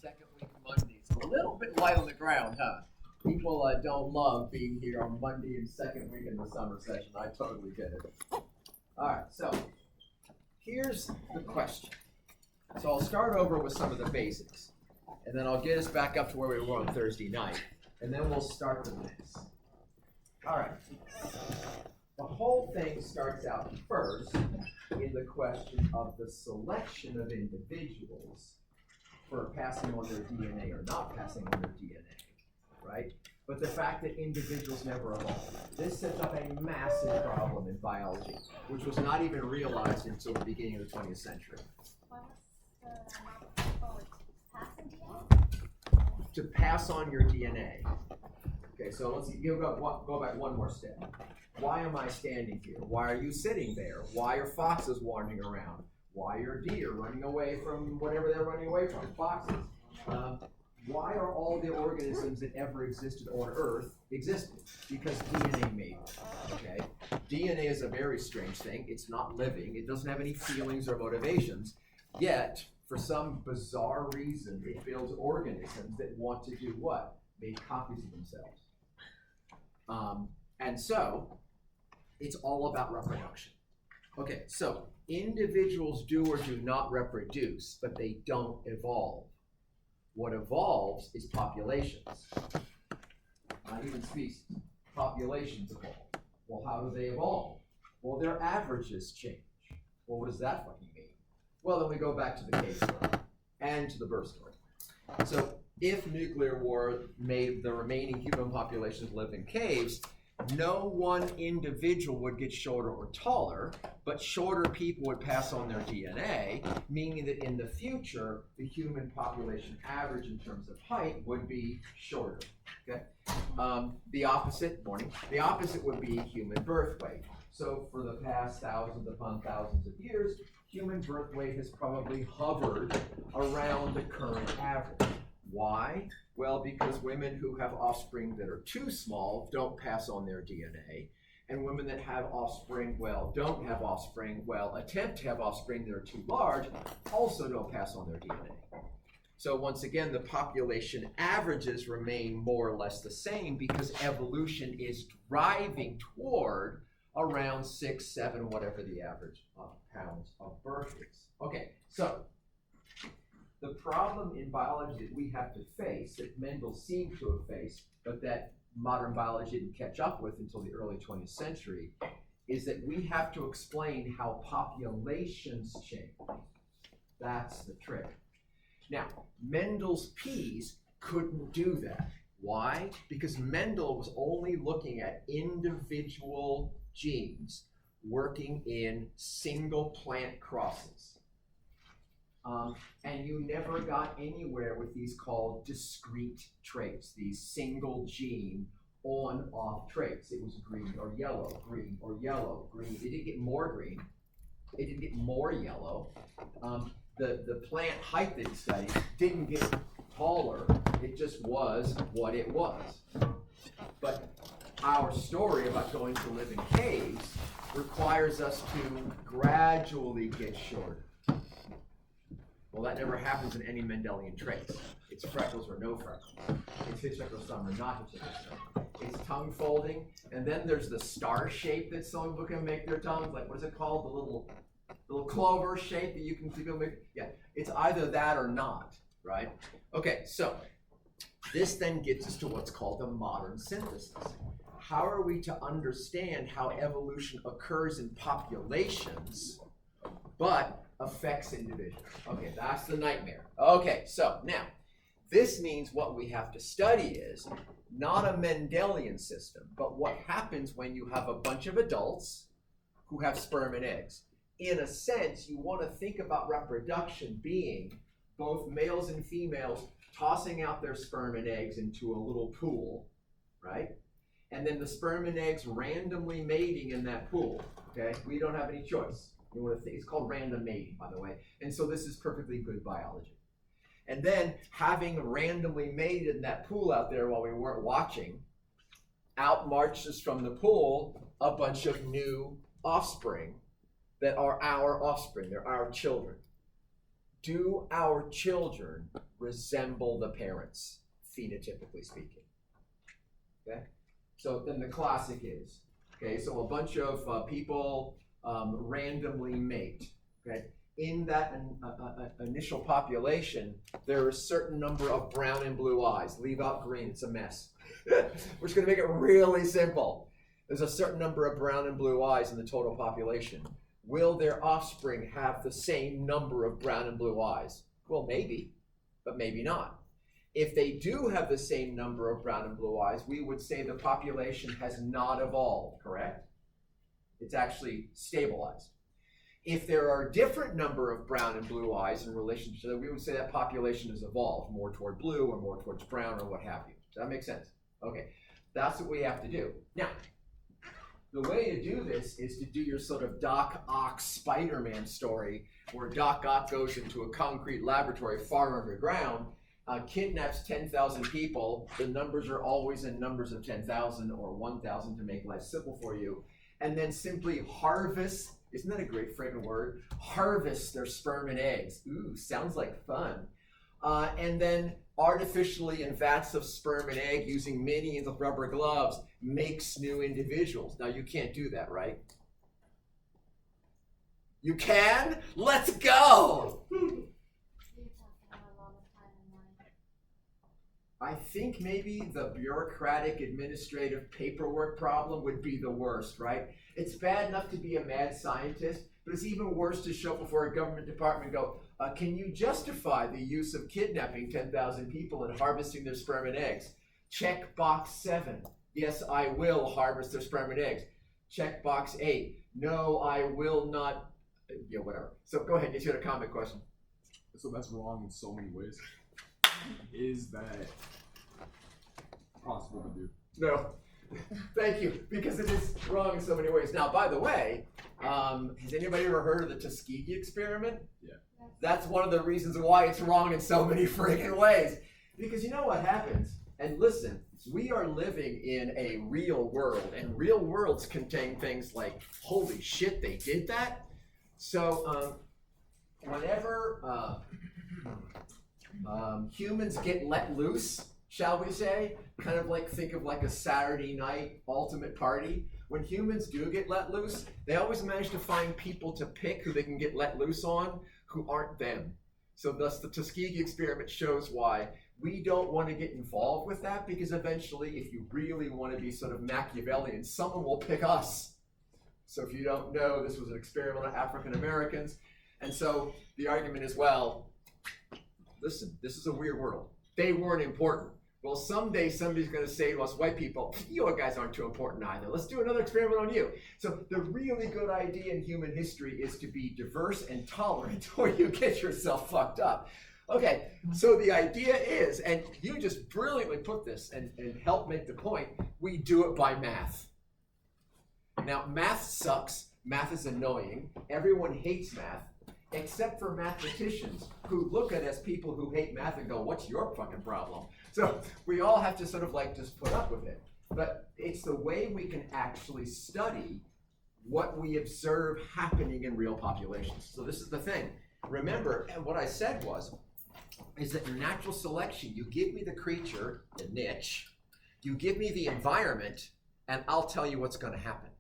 second week Mondays. A little bit light on the ground, huh? People don't love being here on Monday and second week in the summer session. I totally get it. All right, so here's the question. So I'll start over with some of the basics, and then I'll get us back up to where we were on Thursday night, and then we'll start the mix. All right. The whole thing starts out first in the question of the selection of individuals for passing on their DNA or not passing on their DNA, right? But the fact that individuals never evolve. This sets up a massive problem in biology, which was not even realized until the beginning of the 20th century. To pass on your DNA. Okay, so let's go back one more step. Why am I standing here? Why are you sitting there? Why are foxes wandering around? Why are deer running away from whatever they're running away from? Foxes. Why are all the organisms that ever existed on Earth existed? Because DNA made them. Okay? DNA is a very strange thing. It's not living. It doesn't have any feelings or motivations. Yet, for some bizarre reason, it builds organisms that want to do what? Make copies of themselves. And so, it's all about reproduction. Okay, so individuals do or do not reproduce, but they don't evolve. What evolves is populations, not even species. Populations evolve. Well, how do they evolve? Well, their averages change. Well, what does that fucking mean? Well, then we go back to the cave story and to the birth story. So if nuclear war made the remaining human populations live in caves, no one individual would get shorter or taller, but shorter people would pass on their DNA, meaning that in the future, the human population average in terms of height would be shorter. Okay? The opposite would be human birth weight. So for the past thousands upon thousands of years, human birth weight has probably hovered around the current average. Why? Well, because women who have offspring that are too small don't pass on their DNA, and women that have offspring, don't have offspring, attempt to have offspring that are too large, also don't pass on their DNA. So once again, the population averages remain more or less the same because evolution is driving toward around 6, 7, whatever the average pounds of birth is. Okay, so the problem in biology that we have to face, that Mendel seemed to have faced, but that modern biology didn't catch up with until the early 20th century, is that we have to explain how populations change. That's the trick. Now, Mendel's peas couldn't do that. Why? Because Mendel was only looking at individual genes working in single plant crosses. And you never got anywhere with these called discrete traits, these single gene on-off traits. It was green or yellow, green or yellow, green. It didn't get more green. It didn't get more yellow. The plant height that he studied didn't get taller. It just was what it was. But our story about going to live in caves requires us to gradually get shorter. Well, that never happens in any Mendelian traits. It's freckles or no freckles. It's hitchhikerosome or not hitchhikerosome. It's tongue folding, and then there's the star shape that some people can make their tongues. Like, what is it called? The little clover shape that you can make. Yeah, it's either that or not, right? Okay, so this then gets us to what's called the modern synthesis. How are we to understand how evolution occurs in populations, but affects individuals? Okay, that's the nightmare. Okay, so now, this means what we have to study is not a Mendelian system, but what happens when you have a bunch of adults who have sperm and eggs. In a sense, you want to think about reproduction being both males and females tossing out their sperm and eggs into a little pool, right? And then the sperm and eggs randomly mating in that pool, okay? We don't have any choice. You want to think, it's called random mating, by the way. And so this is perfectly good biology. And then having randomly mated in that pool out there while we weren't watching, out marches from the pool a bunch of new offspring that are our offspring. They're our children. do our children resemble the parents, phenotypically speaking? Okay, so then the classic is, okay, so a bunch of people randomly mate, okay? In that initial population, there are a certain number of brown and blue eyes. Leave out green, it's a mess. We're just gonna make it really simple. There's a certain number of brown and blue eyes in the total population. Will their offspring have the same number of brown and blue eyes? Well, maybe, but maybe not. If they do have the same number of brown and blue eyes, we would say the population has not evolved, correct? It's actually stabilized. If there are a different number of brown and blue eyes in relation to each other, we would say that population has evolved more toward blue or more towards brown or what have you. Does that make sense? Okay, that's what we have to do. Now, the way to do this is to do your sort of Doc Ock Spider-Man story, where Doc Ock goes into a concrete laboratory far underground, kidnaps 10,000 people. The numbers are always in numbers of 10,000 or 1,000 to make life simple for you, and then simply harvest. Isn't that a great friggin' word? Harvest their sperm and eggs. Ooh, sounds like fun. And then artificially in vats of sperm and egg using minions of rubber gloves makes new individuals. Now you can't do that, right? You can? Let's go! I think maybe the bureaucratic administrative paperwork problem would be the worst, right? It's bad enough to be a mad scientist, but it's even worse to show up before a government department and go, can you justify the use of kidnapping 10,000 people and harvesting their sperm and eggs? Check box 7. Yes, I will harvest their sperm and eggs. Check box 8. No, I will not. Yeah, whatever. So go ahead, you had a comment question. So that's wrong in so many ways. Is that possible to do? No. Thank you, because it is wrong in so many ways. Now, by the way, has anybody ever heard of the Tuskegee experiment? Yeah. That's one of the reasons why it's wrong in so many friggin' ways. Because you know what happens? And listen, we are living in a real world, and real worlds contain things like, holy shit, they did that? So, whenever humans get let loose, shall we say, kind of like think of like a Saturday night ultimate party. When humans do get let loose, they always manage to find people to pick who they can get let loose on who aren't them. So thus the Tuskegee experiment shows why we don't want to get involved with that, because eventually if you really want to be sort of Machiavellian, someone will pick us. So if you don't know, this was an experiment on African Americans. And so the argument is, well, listen, this is a weird world. They weren't important. Well, someday somebody's going to say to us white people, you guys aren't too important either. Let's do another experiment on you. So the really good idea in human history is to be diverse and tolerant, or you get yourself fucked up. Okay, so the idea is, and you just brilliantly put this and help make the point, we do it by math. Now, math sucks. Math is annoying. Everyone hates math, except for mathematicians who look at us as people who hate math and go, what's your fucking problem? So we all have to sort of like just put up with it. But it's the way we can actually study what we observe happening in real populations. So this is the thing. Remember, and what I said is that in natural selection, you give me the creature, the niche, you give me the environment, and I'll tell you what's going to happen.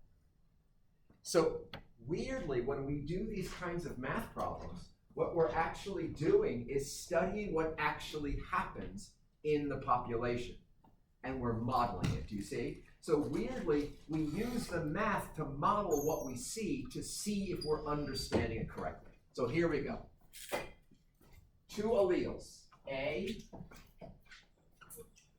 So weirdly, when we do these kinds of math problems, what we're actually doing is studying what actually happens in the population. And we're modeling it, do you see? So weirdly, we use the math to model what we see to see if we're understanding it correctly. So here we go. 2 alleles. A.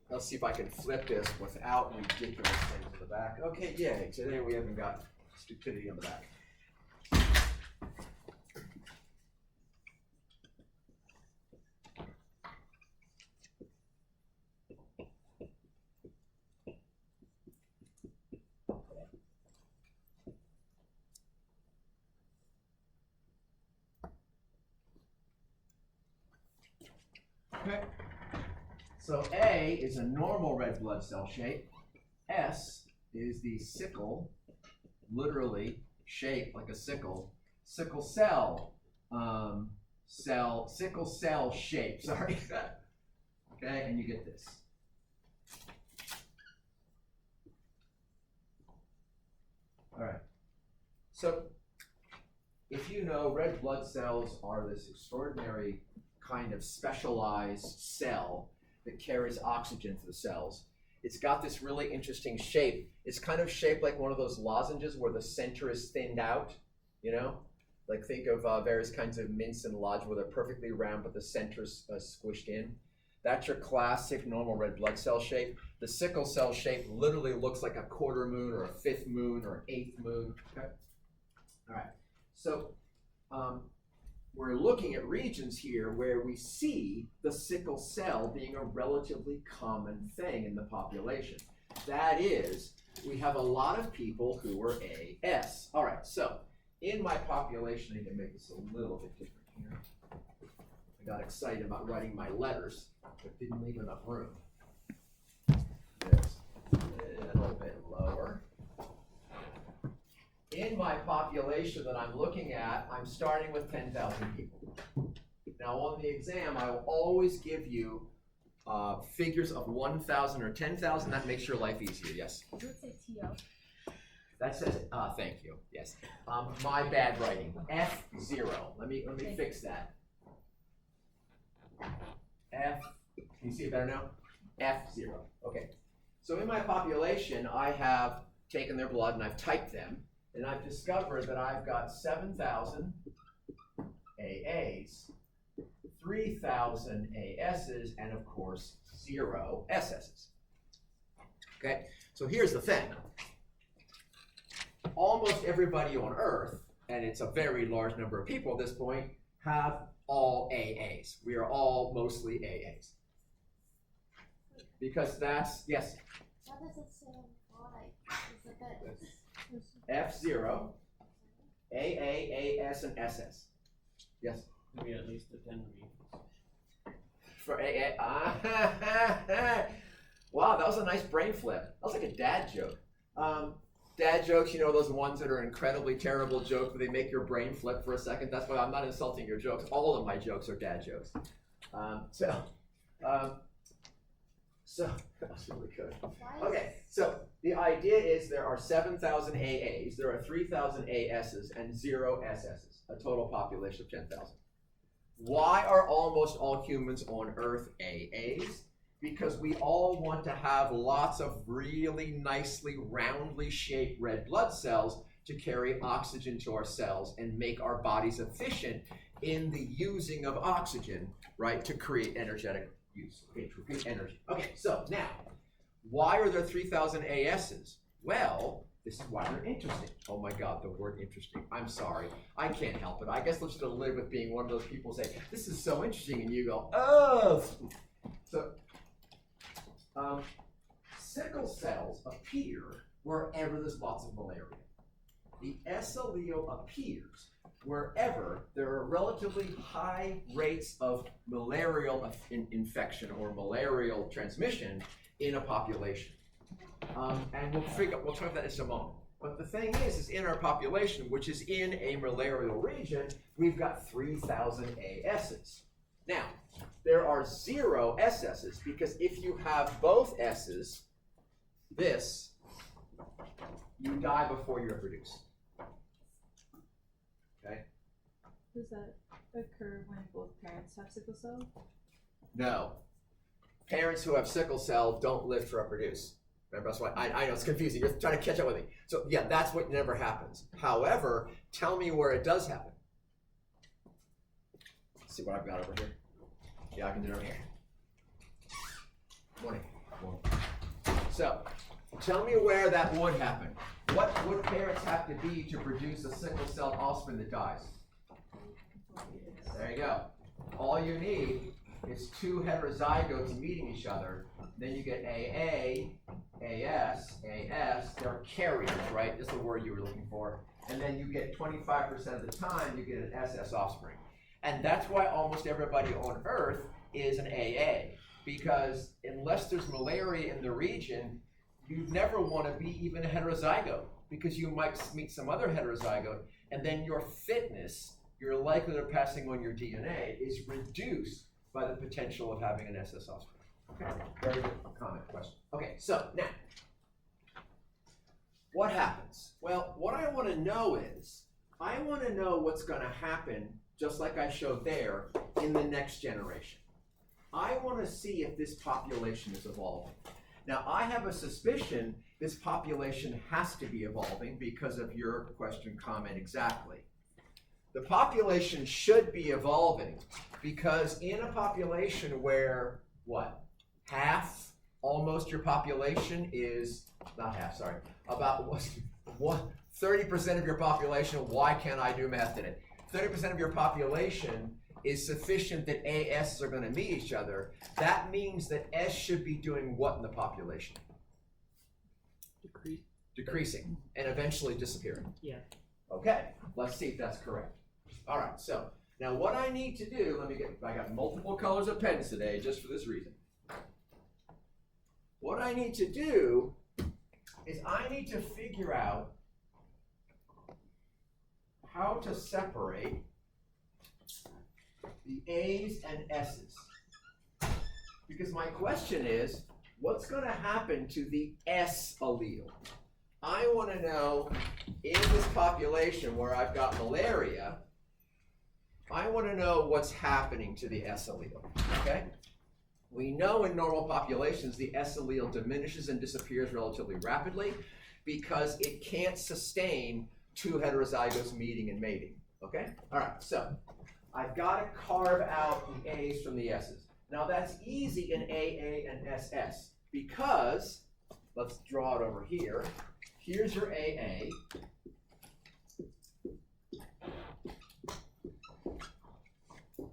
Let's see if I can flip this without ridiculous things in the back. Okay, yay. Today we haven't got stupidity on the back. Okay. So A is a normal red blood cell shape. S is the sickle, literally shaped like a sickle cell sickle cell shape, sorry. Okay, and you get this. All right. So, if you know, red blood cells are this extraordinary kind of specialized cell that carries oxygen to the cells. It's got this really interesting shape. It's kind of shaped like one of those lozenges where the center is thinned out, you know? Like think of various kinds of mints and lodge where they're perfectly round but the center's squished in. That's your classic normal red blood cell shape. The sickle cell shape literally looks like a quarter moon or a fifth moon or an eighth moon. Okay. All right. So we're looking at regions here where we see the sickle cell being a relatively common thing in the population. That is, we have a lot of people who are AS. All right, so in my population, I need to make this a little bit different here. I got excited about writing my letters, but didn't leave enough room. This a little bit lower. In my population that I'm looking at, I'm starting with 10,000 people. Now on the exam, I will always give you figures of 1,000 or 10,000. That makes your life easier, yes? It would say TO. That says, thank you, yes. My bad writing, F0. Let me fix that. F, can you see it better now? F0, okay. So in my population, I have taken their blood and I've typed them. And I've discovered that I've got 7,000 AAs, 3,000 ASs, and of course, 0 SSs. Okay, so here's the thing. Almost everybody on Earth, and it's a very large number of people at this point, have all AAs. We are all mostly AAs. Because that's, yes? What does it say why? It's a bit. F0, AA, AS, and SS. Yes? Maybe at least attend meetings. For AA, wow, that was a nice brain flip. That was like a dad joke. Dad jokes, you know, those ones that are incredibly terrible jokes where they make your brain flip for a second. That's why I'm not insulting your jokes. All of my jokes are dad jokes. So that was really good. Okay, so the idea is there are 7,000 AAs, there are 3,000 ASs, and 0 SSs, a total population of 10,000. Why are almost all humans on Earth AAs? Because we all want to have lots of really nicely, roundly shaped red blood cells to carry oxygen to our cells and make our bodies efficient in the using of oxygen, right, to create energetic use, okay, to create energy. Okay, so now, why are there 3,000 ASs? Well, this is why they're interesting. Oh my God, the word interesting. I'm sorry, I can't help it. I guess let's just live with being one of those people who say, this is so interesting, and you go, oh! So, sickle cells appear wherever there's lots of malaria. The S allele appears wherever there are relatively high rates of malarial infection or malarial transmission in a population. And we'll talk about that in just a moment. But the thing is in our population, which is in a malarial region, we've got 3,000 ASs. Now, there are 0 SSs because if you have both S's, you die before you reproduce. Okay? Does that occur when both parents have sickle cell? No. Parents who have sickle cell don't live to reproduce. Remember, that's why I know it's confusing. You're trying to catch up with me. So yeah, that's what never happens. However, tell me where it does happen. Let's see what I've got over here. Yeah, I can do it over here. Morning. So, tell me where that would happen. What would parents have to be to produce a sickle cell offspring that dies? There you go. All you need is 2 heterozygotes meeting each other. Then you get AA, AS, they're carriers, right? That's the word you were looking for. And then you get 25% of the time, you get an SS offspring. And that's why almost everybody on Earth is an AA. Because unless there's malaria in the region, you never want to be even a heterozygote. Because you might meet some other heterozygote, and then your fitness your likelihood of passing on your DNA is reduced by the potential of having an SS offspring. Okay, very good comment, question. Okay, so now, what happens? Well, what I want to know is, I want to know what's going to happen, just like I showed there, in the next generation. I want to see if this population is evolving. Now, I have a suspicion this population has to be evolving because of your question, comment exactly. The population should be evolving because in a population where, what, half, almost your population is, not half, sorry, about 30% of your population, why can't I do math today? 30% of your population is sufficient that AS are going to meet each other. That means that S should be doing what in the population? Decreasing and eventually disappearing. Yeah. Okay, let's see if that's correct. All right, so now what I need to do, I got multiple colors of pens today just for this reason. What I need to do is I need to figure out how to separate the A's and S's. Because my question is, what's going to happen to the S allele? I want to know, in this population where I've got malaria, I want to know what's happening to the S allele, okay? We know in normal populations the S allele diminishes and disappears relatively rapidly because it can't sustain two heterozygotes meeting and mating, okay? All right, so I've got to carve out the A's from the S's. Now that's easy in AA and SS because, let's draw it over here. Here's your AA.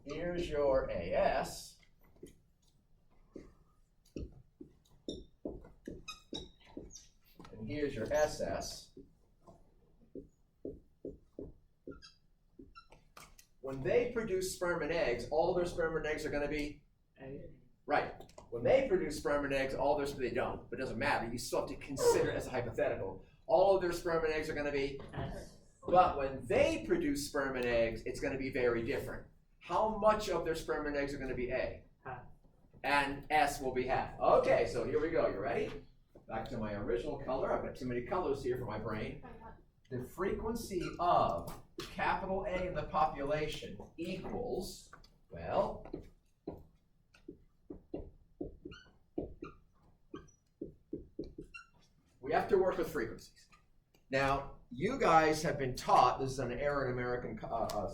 Here's your AS. And here's your SS. When they produce sperm and eggs, all their sperm and eggs are going to be? Right. When they produce sperm and eggs, they don't, but it doesn't matter. You still have to consider it as a hypothetical. All of their sperm and eggs are going to be? But when they produce sperm and eggs, it's going to be very different. How much of their sperm and eggs are going to be A? Half. And S will be half. Okay, so here we go. You ready? Back to my original color. I've got too many colors here for my brain. The frequency of capital A in the population equals, well, we have to work with frequencies. Now, you guys have been taught, this is an error in American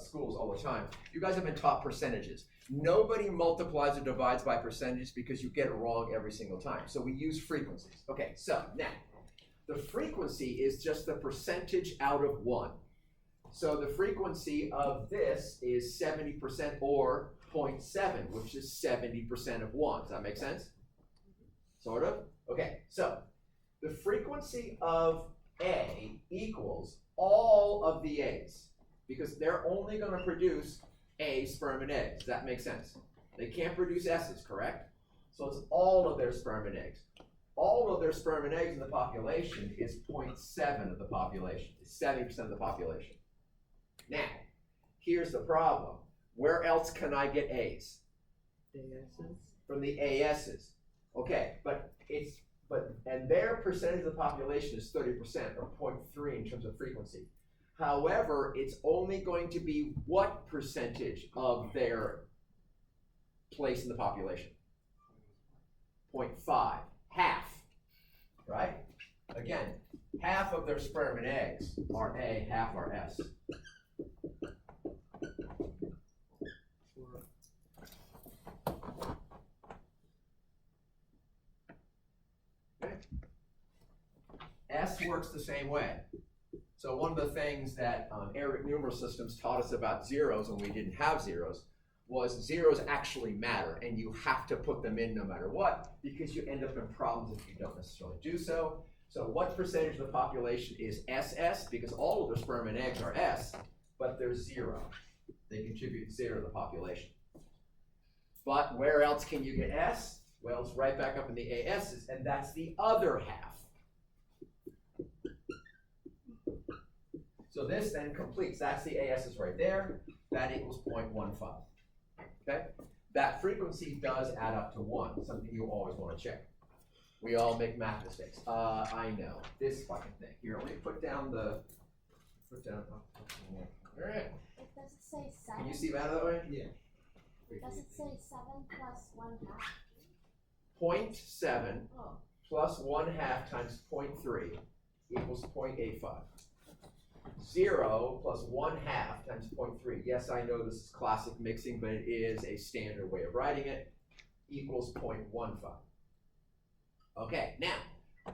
schools all the time, you guys have been taught percentages. Nobody multiplies or divides by percentages because you get it wrong every single time. So we use frequencies. Okay, so now, the frequency is just the percentage out of 1. So the frequency of this is 70% or 0.7, which is 70% of 1. Does that make sense? Sort of? Okay, so the frequency of A equals all of the A's because they're only going to produce A sperm and eggs. Does that make sense? They can't produce S's, correct? So it's all of their sperm and eggs. All of their sperm and eggs in the population is 0.7 of the population. It's 70% of the population. Now, here's the problem. Where else can I get A's? ASs. From the AS's. Okay, and their percentage of the population is 30% or 0.3 in terms of frequency. However, it's only going to be what percentage of their place in the population? 0.5. Half, right? Again, half of their sperm and eggs are A, half are S. Okay. S works the same way. So one of the things that Arabic numeral systems taught us about zeros when we didn't have zeros was zeros actually matter, and you have to put them in no matter what, because you end up in problems if you don't necessarily do so. So what percentage of the population is SS? Because all of their sperm and eggs are S, but they're 0. They contribute 0 to the population. But where else can you get S? Well, it's right back up in the AS's, and that's the other half. So this then completes. That's the AS's right there. that equals 0.15. Okay? That frequency does add up to 1, something you always want to check. We all make math mistakes. I know. This fucking thing. Here, let me put down. All right. Does it say 7? Can you see that way? Yeah. Does it say 7 plus 1/2? 0.7 Oh. plus 1/2 times 0.3 equals 0.85. 0 plus 1/2 times 0.3. Yes, I know this is classic mixing, but it is a standard way of writing it. Equals 0.15. Okay, now,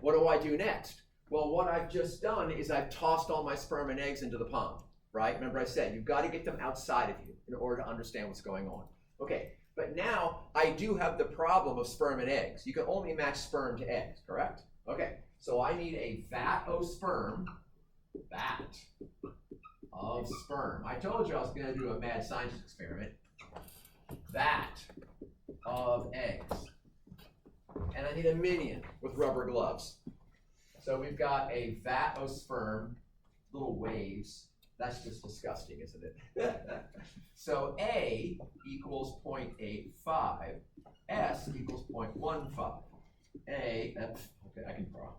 what do I do next? Well, what I've just done is I've tossed all my sperm and eggs into the pond, right? Remember I said, you've got to get them outside of you in order to understand what's going on. Okay, but now I do have the problem of sperm and eggs. You can only match sperm to eggs, correct? Okay, so I need a vat of sperm, I told you I was going to do a mad science experiment. Vat of eggs. And I need a minion with rubber gloves. So we've got a vat of sperm, little waves. That's just disgusting, isn't it? So A equals 0.85, S equals 0.15. Okay, I can draw.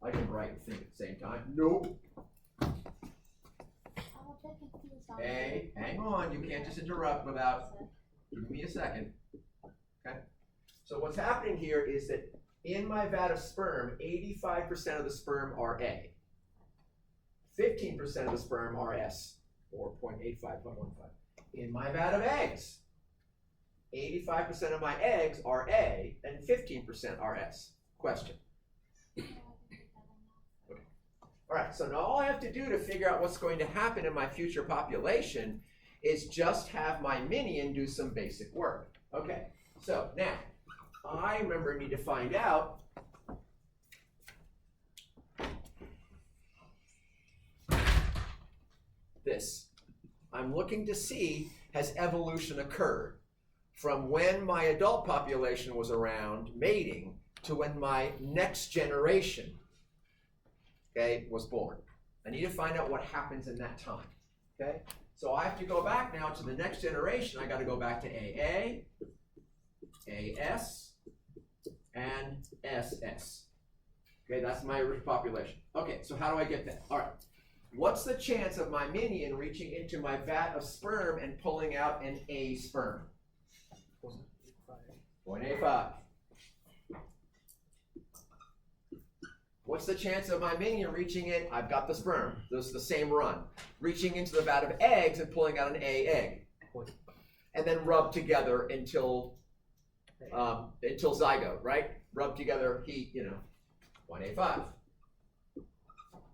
I can write and think at the same time. Nope. I'm a bit confused on A, hang on, you can't just interrupt without giving me a second. Okay? So what's happening here is that in my vat of sperm, 85% of the sperm are A. 15% of the sperm are S, or 0.85, In my vat of eggs, 85% of my eggs are A, and 15% are S. Question. All right, so now all I have to do to figure out what's going to happen in my future population is just have my minion do some basic work. Okay, so now, I remember need to find out this. I'm looking to see, has evolution occurred from when my adult population was around mating to when my next generation, okay, was born. I need to find out what happens in that time, okay? So I have to go back now to the next generation. I got to go back to AA, AS, and SS. Okay, that's my original population. Okay, so how do I get that? All right. What's the chance of my minion reaching into my vat of sperm and pulling out an A sperm? 0.85. What's the chance of my minion reaching in? I've got the sperm. This is the same run. Reaching into the vat of eggs and pulling out an A egg. And then rub together until zygote, right? Rub together, heat, 0.85.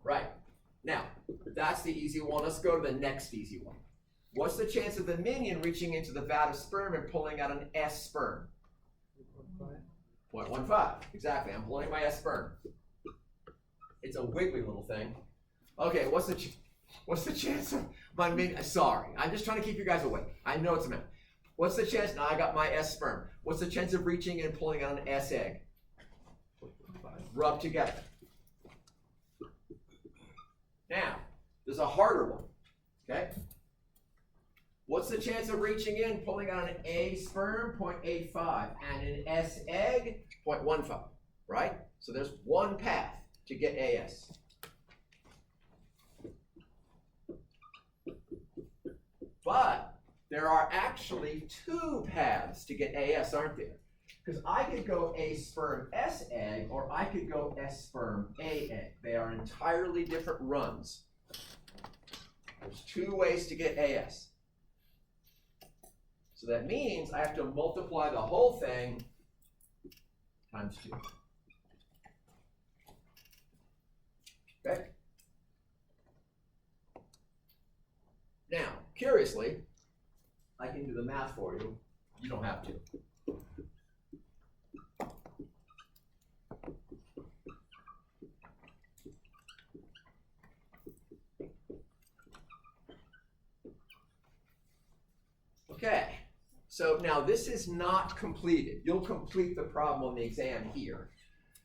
Right. Now, that's the easy one. Let's go to the next easy one. What's the chance of the minion reaching into the vat of sperm and pulling out an S sperm? 0.15. Exactly. I'm pulling my S sperm. It's a wiggly little thing. Okay, what's the chance of my minion? Sorry, I'm just trying to keep you guys awake. I know it's a minute. What's the chance? Now I got my S sperm. What's the chance of reaching in and pulling out an S egg? Rub together. Now, there's a harder one, okay? What's the chance of reaching in, pulling out an A sperm? 0.85, and an S egg? 0.15, right? So there's one path to get AS. But there are actually two paths to get AS, aren't there? Because I could go A sperm S egg, or I could go S sperm A egg. They are entirely different runs. There's two ways to get AS. So that means I have to multiply the whole thing times 2. Okay? Now, curiously, I can do the math for you. You don't have to. Okay, so now this is not completed. You'll complete the problem on the exam here.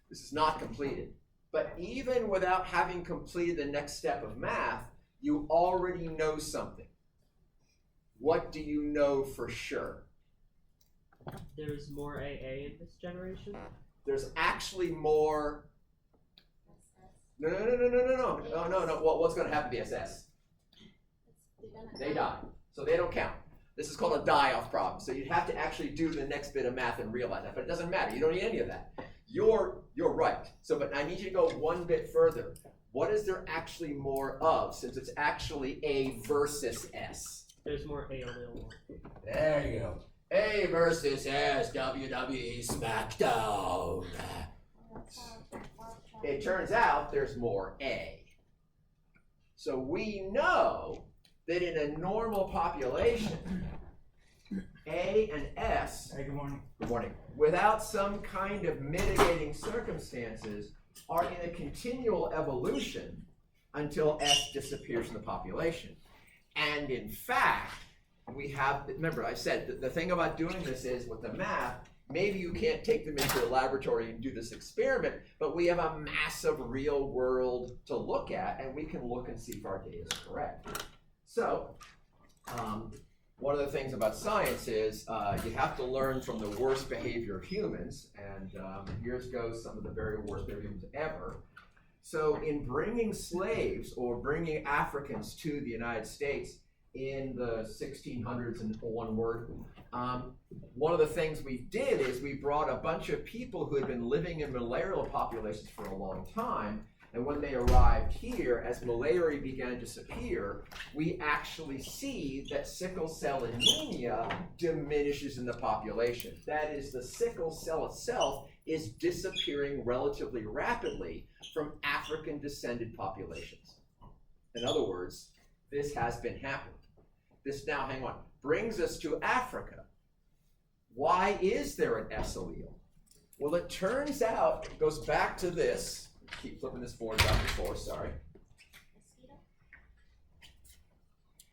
This is not completed. But even without having completed the next step of math, you already know something. What do you know for sure? There's more AA in this generation. There's actually more. No. What's going to happen to the SS? They die, so they don't count. This is called a die-off problem. So you'd have to actually do the next bit of math and realize that, but it doesn't matter. You don't need any of that. You're right. So, but I need you to go one bit further. What is there actually more of, since it's actually A versus S? There's more A allele. There you go. A versus S, WWE SmackDown. It turns out there's more A. So we know that in a normal population, A and S, Hey, good morning. good morning, without some kind of mitigating circumstances, are in a continual evolution until S disappears from the population. And in fact, we have, remember I said, the thing about doing this is with the math, maybe you can't take them into a laboratory and do this experiment, but we have a massive real world to look at, and we can look and see if our data is correct. So, one of the things about science is you have to learn from the worst behavior of humans, and here goes some of the very worst behavior of humans ever. So in bringing slaves or bringing Africans to the United States in the 1600s, in one word, one of the things we did is we brought a bunch of people who had been living in malarial populations for a long time, and when they arrived here, as malaria began to disappear, we actually see that sickle cell anemia diminishes in the population. That is, the sickle cell itself is disappearing relatively rapidly from African-descended populations. In other words, this has been happening. This now, hang on, brings us to Africa. Why is there an S allele? Well, it turns out, it goes back to this. Keep flipping this forward, back and forth, sorry.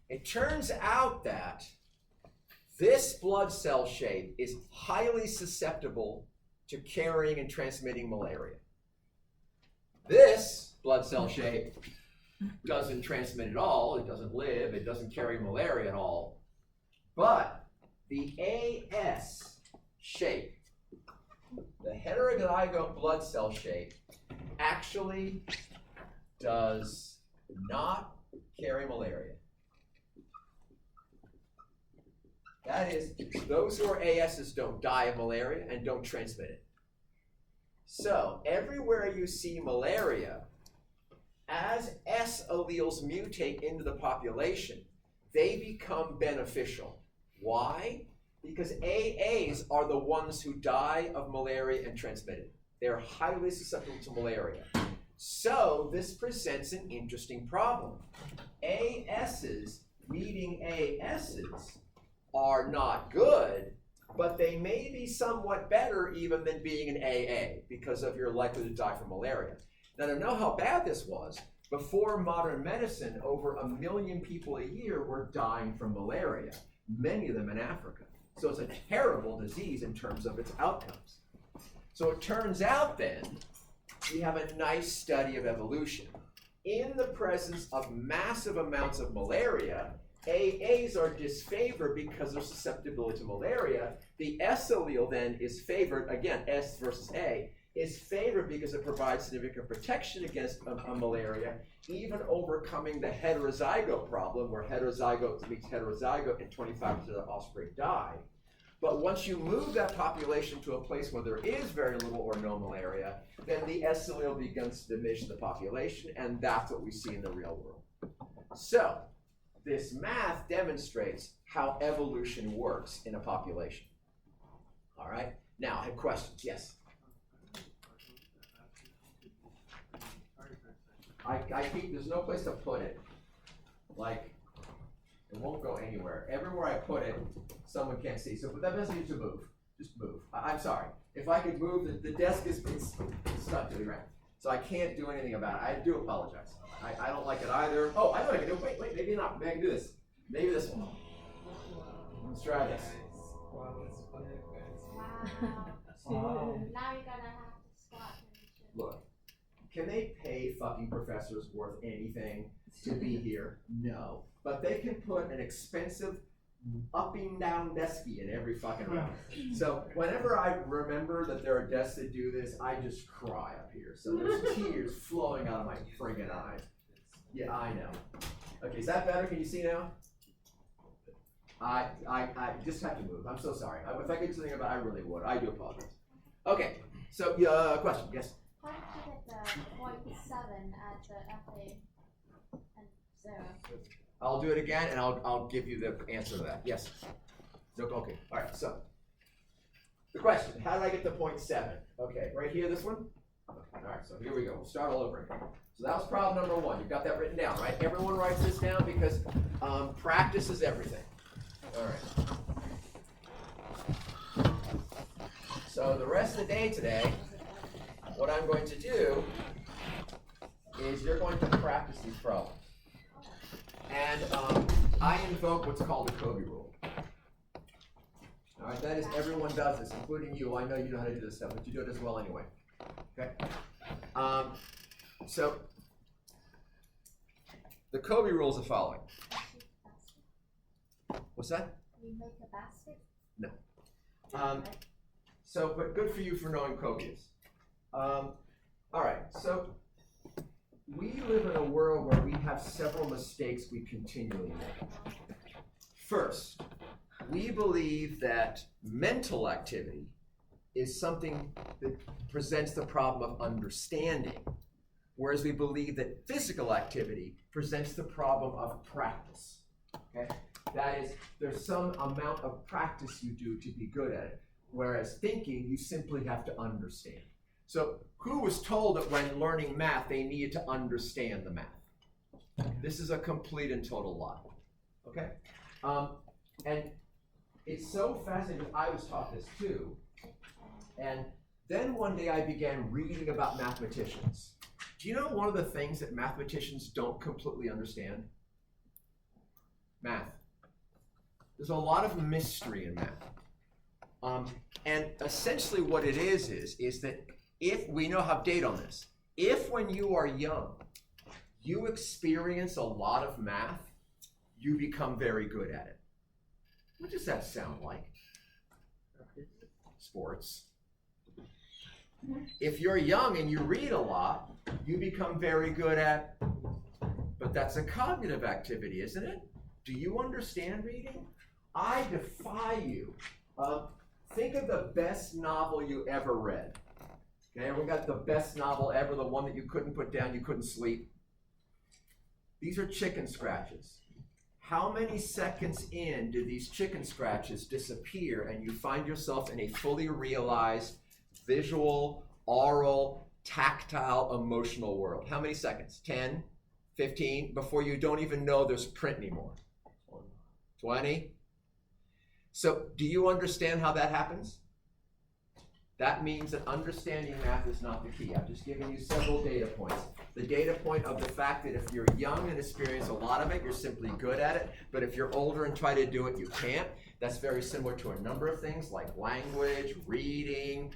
It turns out that this blood cell shape is highly susceptible to carrying and transmitting malaria. This blood cell shape doesn't transmit at all, it doesn't live, it doesn't carry malaria at all. But the AS shape, the heterozygote blood cell shape, actually does not carry malaria. That is, those who are ASs don't die of malaria and don't transmit it. So, everywhere you see malaria, as S alleles mutate into the population, they become beneficial. Why? Because AAs are the ones who die of malaria and transmit it. They're highly susceptible to malaria. So this presents an interesting problem. ASs meeting ASs are not good, but they may be somewhat better even than being an AA because of your likelihood to die from malaria. Now to know how bad this was, before modern medicine, over 1 million people a year were dying from malaria, many of them in Africa. So it's a terrible disease in terms of its outcomes. So it turns out then, we have a nice study of evolution. In the presence of massive amounts of malaria, AAs are disfavored because of susceptibility to malaria. The S allele then is favored, again, S versus A, is favored because it provides significant protection against malaria, even overcoming the heterozygote problem, where heterozygote meets heterozygote and 25% of the offspring die. But once you move that population to a place where there is very little or no malaria, then the S allele begins to diminish the population, and that's what we see in the real world. So, this math demonstrates how evolution works in a population. All right? Now, I have questions. Yes? I keep, there's no place to put it. Like, it won't go anywhere. Everywhere I put it, someone can't see. So, but that doesn't need to move. Just move. I'm sorry. If I could move, the desk is stuck to the ground. So I can't do anything about it. I do apologize. I don't like it either. Oh, I know what I can do. Wait, maybe not. Maybe I can do this. Maybe this one. Let's try this. Wow. Wow. Now you're gonna have to squat. Look, can they pay fucking professors worth anything to be here? No. But they can put an expensive upping down desky in every fucking round. So whenever I remember that there are desks that do this, I just cry up here. So there's tears flowing out of my friggin' eyes. Yeah, I know. Okay, is that better? Can you see now? I just have to move. I'm so sorry. If I could do something about it, I really would. I do apologize. Okay, so question, yes? How did you get the 0.7 at the FA and 0? I'll do it again, and I'll give you the answer to that. Yes. No, okay. All right. So the question: how did I get to 0.7? Okay, right here, this one. Okay, all right. So here we go. We'll start all over again. So that was problem number 1. You've got that written down, right? Everyone writes this down because practice is everything. All right. So the rest of the day today, what I'm going to do is you're going to practice these problems. And I invoke what's called the Covey rule. All right, that is, everyone does this, including you. I know you know how to do this stuff, but you do it as well anyway. Okay. So the Covey rule is the following. What's that? You make a basket? No. So, but good for you for knowing Covey. All right. So we live in a world where we have several mistakes we continually make. First, we believe that mental activity is something that presents the problem of understanding, whereas we believe that physical activity presents the problem of practice. Okay? That is, there's some amount of practice you do to be good at it, whereas thinking, you simply have to understand. So who was told that when learning math, they needed to understand the math? This is a complete and total lie. Okay? And it's so fascinating, I was taught this too. And then one day I began reading about mathematicians. Do you know one of the things that mathematicians don't completely understand? Math. There's a lot of mystery in math. And essentially what it is that if we now have data on this, if when you are young, you experience a lot of math, you become very good at it. What does that sound like? Sports. If you're young and you read a lot, you become very good at, but that's a cognitive activity, isn't it? Do you understand reading? I defy you. Think of the best novel you ever read. Okay, everyone got the best novel ever, the one that you couldn't put down, you couldn't sleep. These are chicken scratches. How many seconds in do these chicken scratches disappear and you find yourself in a fully realized visual, oral, tactile, emotional world? How many seconds? 10, 15, before you don't even know there's print anymore? 20? So do you understand how that happens? That means that understanding math is not the key. I've just given you several data points. The data point of the fact that if you're young and experience a lot of it, you're simply good at it. But if you're older and try to do it, you can't. That's very similar to a number of things like language, reading,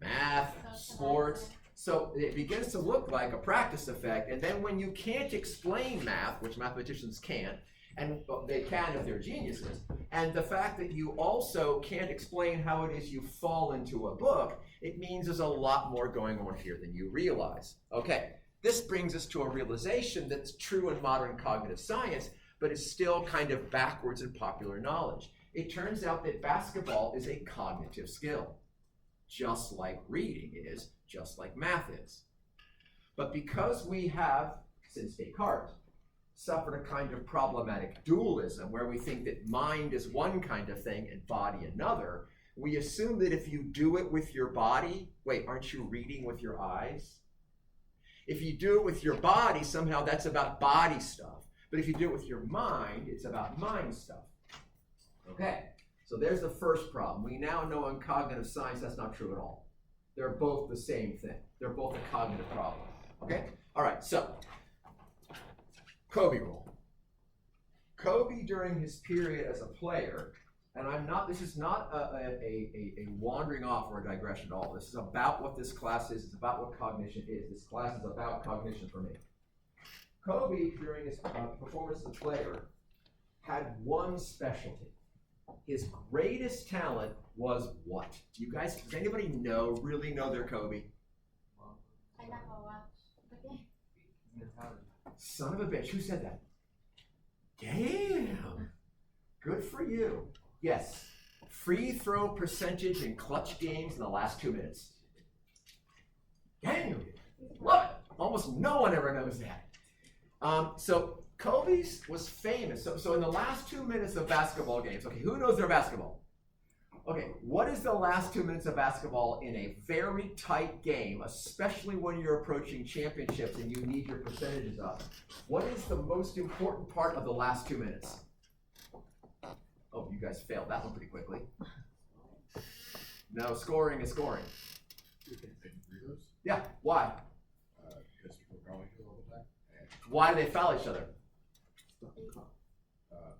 math, sports. So it begins to look like a practice effect. And then when you can't explain math, which mathematicians can't, and they can if they're geniuses, and the fact that you also can't explain how it is you fall into a book, it means there's a lot more going on here than you realize. Okay, this brings us to a realization that's true in modern cognitive science, but is still kind of backwards in popular knowledge. It turns out that basketball is a cognitive skill, just like reading is, just like math is. But because we have, since Descartes, suffered a kind of problematic dualism where we think that mind is one kind of thing and body another, we assume that if you do it with your body, wait, aren't you reading with your eyes? If you do it with your body, somehow that's about body stuff. But if you do it with your mind, it's about mind stuff. Okay, so there's the first problem. We now know in cognitive science that's not true at all. They're both the same thing. They're both a cognitive problem. Okay, all right, so Covey rule. Covey, during his period as a player, and this is not a wandering off or a digression at all. This is about what this class is. It's about what cognition is. This class is about cognition for me. Covey, during his performance as a player, had one specialty. His greatest talent was what? Do you guys, does anybody really know their Kobe? I never watched the game. Son of a bitch, who said that? Damn, good for you. Yes, free throw percentage in clutch games in the last 2 minutes. Damn, love it. Almost no one ever knows that. So Kobe's was famous. So in the last 2 minutes of basketball games, okay, who knows their basketball? Okay, what is the last 2 minutes of basketball in a very tight game, especially when you're approaching championships and you need your percentages up? What is the most important part of the last 2 minutes? Oh, you guys failed that one pretty quickly. No, scoring is scoring. Yeah, why? Because people probably feel all the time. Why do they foul each other?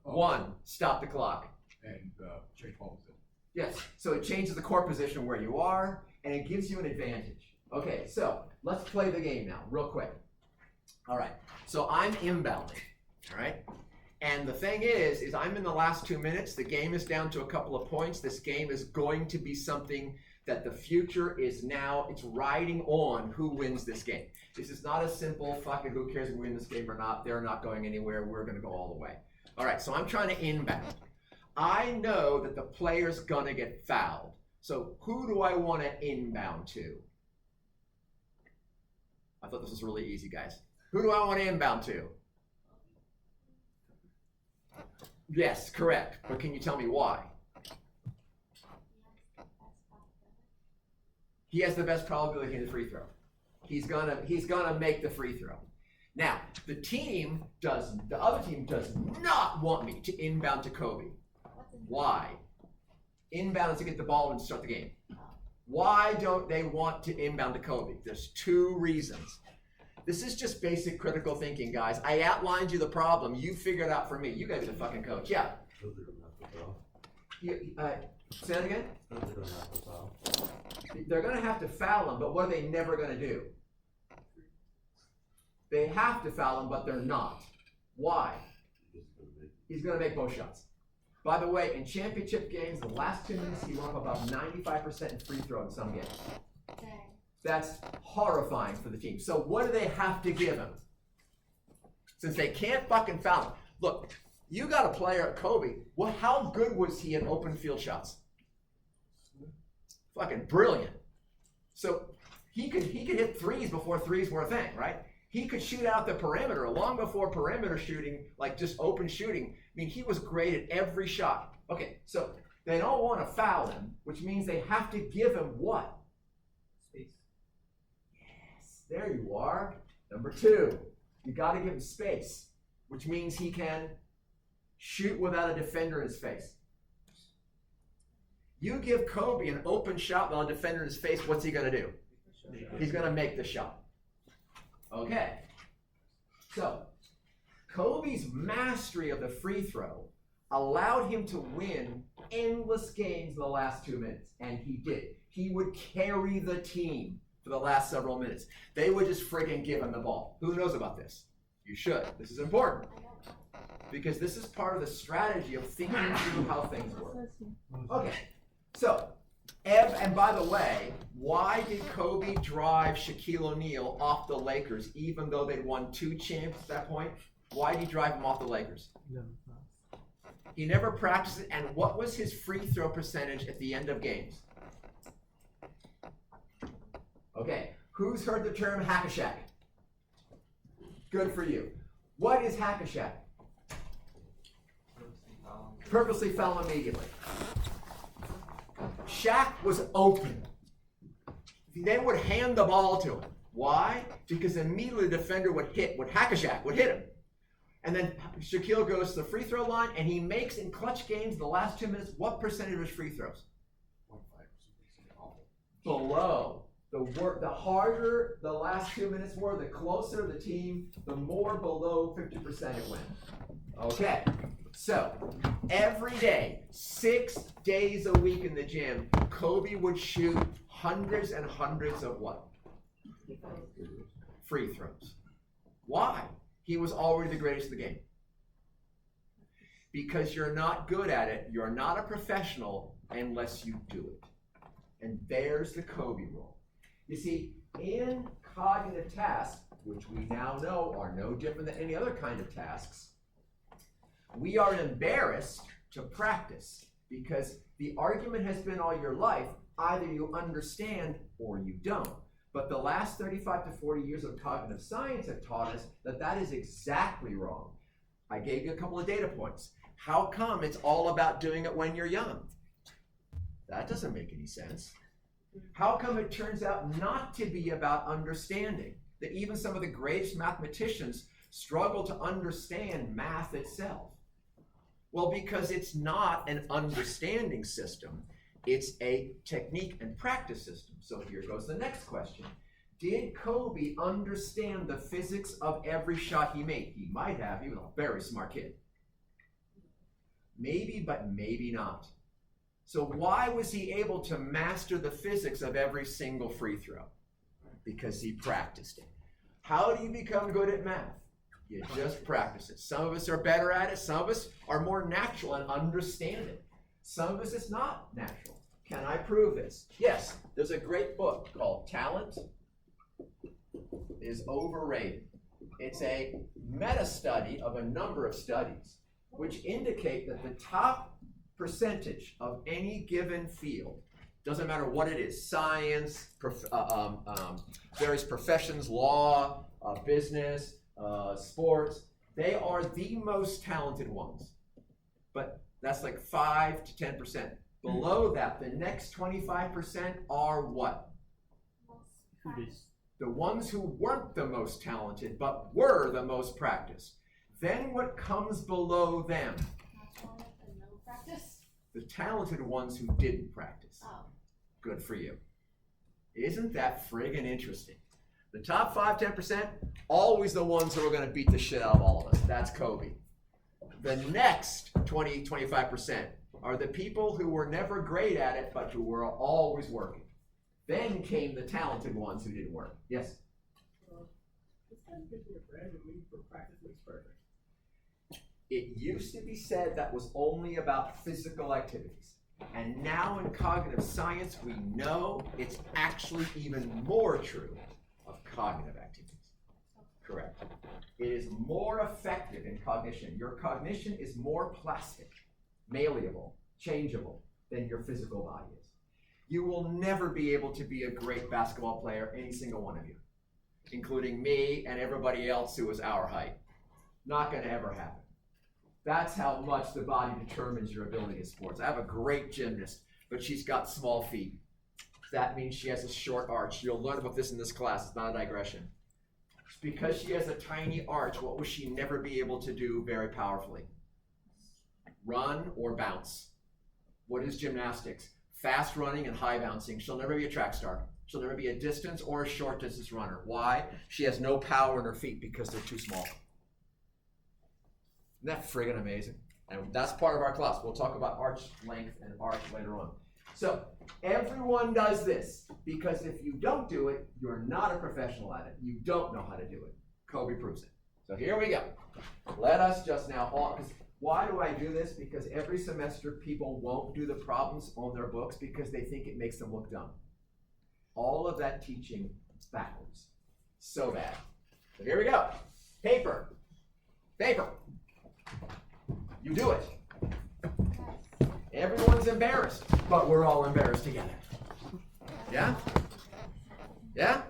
Oh, One, stop the clock. and change ball position. Yes, so it changes the court position where you are, and it gives you an advantage. Okay, so let's play the game now, real quick. All right, so I'm inbounding, all right? And the thing is I'm in the last 2 minutes. The game is down to a couple of points. This game is going to be something that the future is now, it's riding on who wins this game. This is not a simple, fucking who cares if we win this game or not. They're not going anywhere. We're going to go all the way. All right, so I'm trying to inbound. I know that the player's going to get fouled. So who do I want to inbound to? I thought this was really easy, guys. Who do I want to inbound to? Yes, correct. But can you tell me why? He has the best probability in the free throw. He's gonna make the free throw. Now, the other team does not want me to inbound to Kobe. Why? Inbound is to get the ball and start the game. Why don't they want to inbound to Kobe? There's 2 reasons. This is just basic critical thinking, guys. I outlined you the problem. You figured it out for me. You guys are the fucking coach. Yeah. Say that again? They're going to have to foul him, but what are they never going to do? They have to foul him, but they're not. Why? He's going to make both shots. By the way, in championship games, the last 2 minutes, he went up about 95% in free throw in some games. That's horrifying for the team. So what do they have to give him? Since they can't fucking foul him. Look, you got a player, Kobe. Well, how good was he at open field shots? Fucking brilliant. So he could hit threes before threes were a thing, right? He could shoot out the perimeter long before perimeter shooting, like just open shooting. I mean, he was great at every shot. Okay, so they don't want to foul him, which means they have to give him what? Space. Yes, there you are. Number 2, you got to give him space, which means he can shoot without a defender in his face. You give Kobe an open shot while a defender in his face, what's he going to do? He's going to make the shot. Okay. So, Kobe's mastery of the free throw allowed him to win endless games in the last 2 minutes, and he did. He would carry the team for the last several minutes. They would just friggin' give him the ball. Who knows about this? You should. This is important. Because this is part of the strategy of thinking through how things work. Okay. So, and by the way, why did Kobe drive Shaquille O'Neal off the Lakers even though they'd won 2 champs at that point? Why did he drive him off the Lakers? He never practiced it. And what was his free throw percentage at the end of games? Okay. Who's heard the term hack-a-shack? Good for you. What is hack-a-shack? Purposely foul immediately. Shaq was open. They would hand the ball to him. Why? Because immediately the defender would hack-a-shack, would hit him. And then Shaquille goes to the free throw line, and he makes in clutch games in the last 2 minutes, what percentage of his free throws? 1.5%. Below. The harder the last 2 minutes were, the closer the team, the more below 50% it went. Okay. So, every day, 6 days a week in the gym, Kobe would shoot hundreds and hundreds of what? Free throws. Why? He was already the greatest in the game. Because you're not good at it, you're not a professional unless you do it. And there's the Covey rule. You see, in cognitive tasks, which we now know are no different than any other kind of tasks, we are embarrassed to practice because the argument has been all your life, either you understand or you don't. But the last 35 to 40 years of cognitive science have taught us that that is exactly wrong. I gave you a couple of data points. How come it's all about doing it when you're young? That doesn't make any sense. How come it turns out not to be about understanding? That even some of the greatest mathematicians struggle to understand math itself. Well, because it's not an understanding system, it's a technique and practice system. So here goes the next question. Did Kobe understand the physics of every shot he made? He might have, he was a very smart kid. Maybe, but maybe not. So why was he able to master the physics of every single free throw? Because he practiced it. How do you become good at math? You just practice it. Some of us are better at it. Some of us are more natural and understand it. Some of us it's not natural. Can I prove this? Yes. There's a great book called Talent is Overrated. It's a meta-study of a number of studies which indicate that the top percentage of any given field, doesn't matter what it is, science, various professions, law, business, sports, they are the most talented ones. But that's like 5 to 10%. Below that, the next 25% are what? The ones who weren't the most talented, but were the most practiced. Then what comes below them? No practice. The talented ones who didn't practice. Oh. Good for you. Isn't that friggin' interesting? The top 5, 10%, always the ones who are going to beat the shit out of all of us. That's Kobe. The next 20, 25% are the people who were never great at it, but who were always working. Then came the talented ones who didn't work. Yes? It's kind of getting a brand new for practice makes perfect. It used to be said that was only about physical activities. And now in cognitive science, we know it's actually even more true of cognitive activities. Correct. It is more effective in cognition. Your cognition is more plastic, malleable, changeable than your physical body is. You will never be able to be a great basketball player, any single one of you, including me and everybody else who is our height. Not going to ever happen. That's how much the body determines your ability in sports. I have a great gymnast, but she's got small feet. That means she has a short arch. You'll learn about this in this class. It's not a digression. Because she has a tiny arch, what will she never be able to do very powerfully? Run or bounce. What is gymnastics? Fast running and high bouncing. She'll never be a track star. She'll never be a distance or a short distance runner. Why? She has no power in her feet because they're too small. Isn't that friggin' amazing? And that's part of our class. We'll talk about arch length and arch later on. So everyone does this because if you don't do it, you're not a professional at it. You don't know how to do it. Kobe proves it. So here we go. Let us just now, why do I do this? Because every semester people won't do the problems on their books because they think it makes them look dumb. All of that teaching is backwards. So bad. So here we go. Paper. Paper. You do it. Everyone's embarrassed, but we're all embarrassed together. Yeah? Yeah?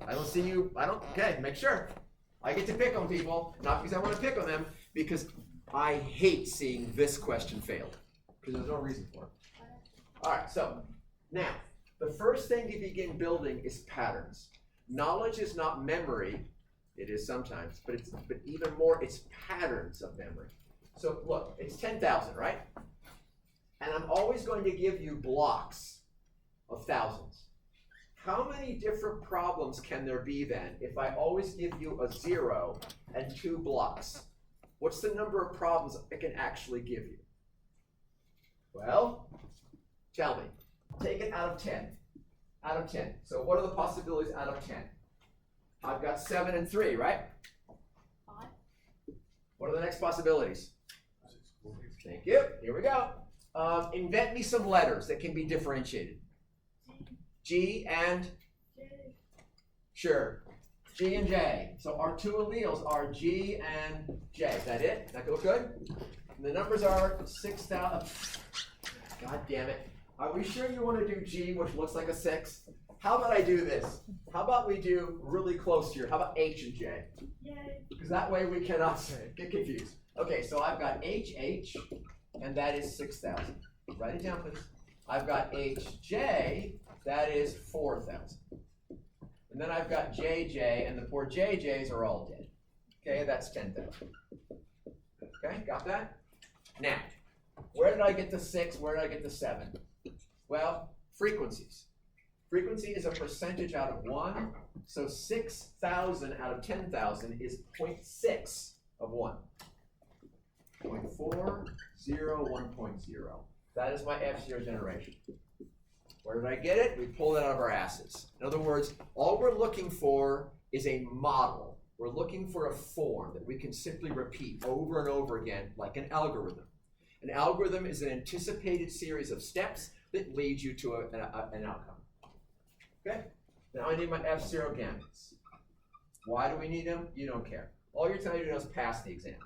I don't see you, okay, make sure. I get to pick on people, not because I want to pick on them, because I hate seeing this question failed, because there's no reason for it. All right, so now, the first thing to begin building is patterns. Knowledge is not memory, it is sometimes, but even more, it's patterns of memory. So look, it's 10,000, right? And I'm always going to give you blocks of thousands. How many different problems can there be then if I always give you a 0 and 2 blocks? What's the number of problems I can actually give you? Well, tell me. Take it out of 10. Out of 10. So what are the possibilities out of 10? I've got 7 and 3, right? 5. What are the next possibilities? Thank you. Here we go. Invent me some letters that can be differentiated. G and sure. G and J. So our two alleles are G and J. Is that it? Does that look good? And the numbers are 6,000. God damn it. Are we sure you want to do G, which looks like a 6? How about I do this? How about we do really close here? How about H and J? Yay. Because that way we cannot get confused. Okay, so I've got HH, and that is 6,000. Write it down, please. I've got HJ, that is 4,000. And then I've got JJ, and the poor JJs are all dead. Okay, that's 10,000. Okay, got that? Now, where did I get the 6? Where did I get the 7? Well, frequencies. Frequency is a percentage out of 1, so 6,000 out of 10,000 is 0.6 of 1. 0.4, 0, 1.0. That is my F0 generation. Where did I get it? We pulled it out of our asses. In other words, all we're looking for is a model. We're looking for a form that we can simply repeat over and over again, like an algorithm. An algorithm is an anticipated series of steps that leads you to an outcome. Okay? Now I need my F0 gamuts. Why do we need them? You don't care. All you're telling me to do is pass the exam.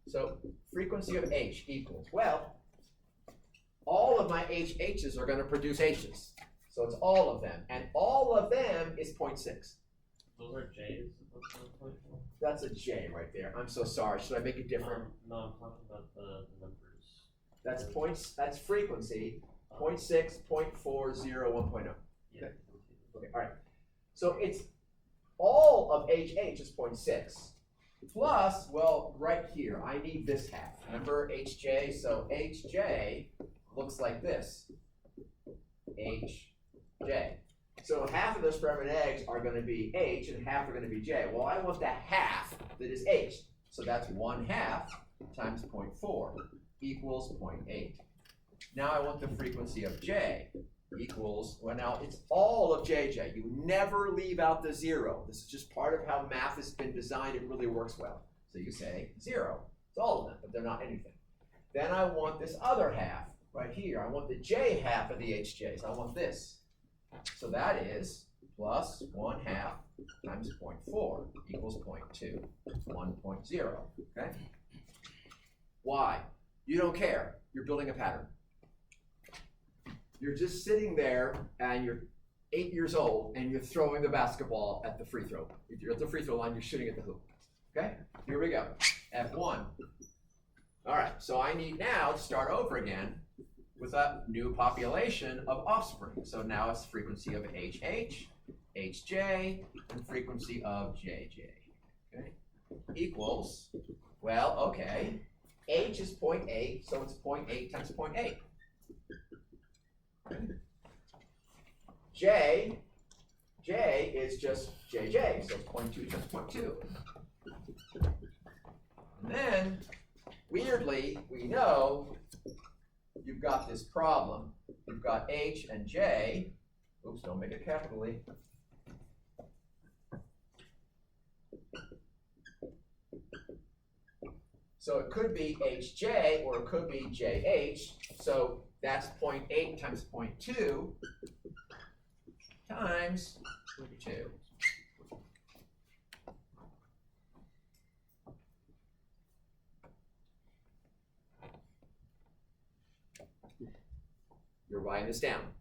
So frequency of H equals, well, all of my HHs are going to produce H's. So it's all of them. And all of them is 0.6. Those are J's. That's a J right there. I'm so sorry. Should I make it different? No, I'm talking about the numbers. That's points. That's frequency. 0.6, 0.4, 0, 1.0. Yeah. Okay, all right. So it's all of HH is 0.6. Plus, well, right here, I need this half. Remember HJ? So HJ looks like this. HJ. So half of those sperm and eggs are going to be H and half are going to be J. Well, I want the half that is H. So that's 1/2 times 0.4 equals 0.8. Now I want the frequency of J equals, well now it's all of JJ. You never leave out the 0. This is just part of how math has been designed. It really works well. So you say 0. It's all of them, but they're not anything. Then I want this other half right here. I want the J half of the HJs. I want this. So that is plus 1/2 times 0.4 equals 0.2, 1.0, okay? Why? You don't care. You're building a pattern. You're just sitting there and you're 8 years old and you're throwing the basketball at the free throw. If you're at the free throw line, you're shooting at the hoop. Okay? Here we go. F1. All right, so I need now to start over again with a new population of offspring. So now it's frequency of HH, HJ, and frequency of JJ. Okay? Equals, well, okay. H is 0.8, so it's 0.8 times 0.8. J is just JJ, so it's 0.2 times 0.2. And then, weirdly, we know you've got this problem. You've got H and J. Oops, don't make it capitally. So it could be HJ or it could be JH. So that's 0.8 times 0.2 times 2. You're writing this down.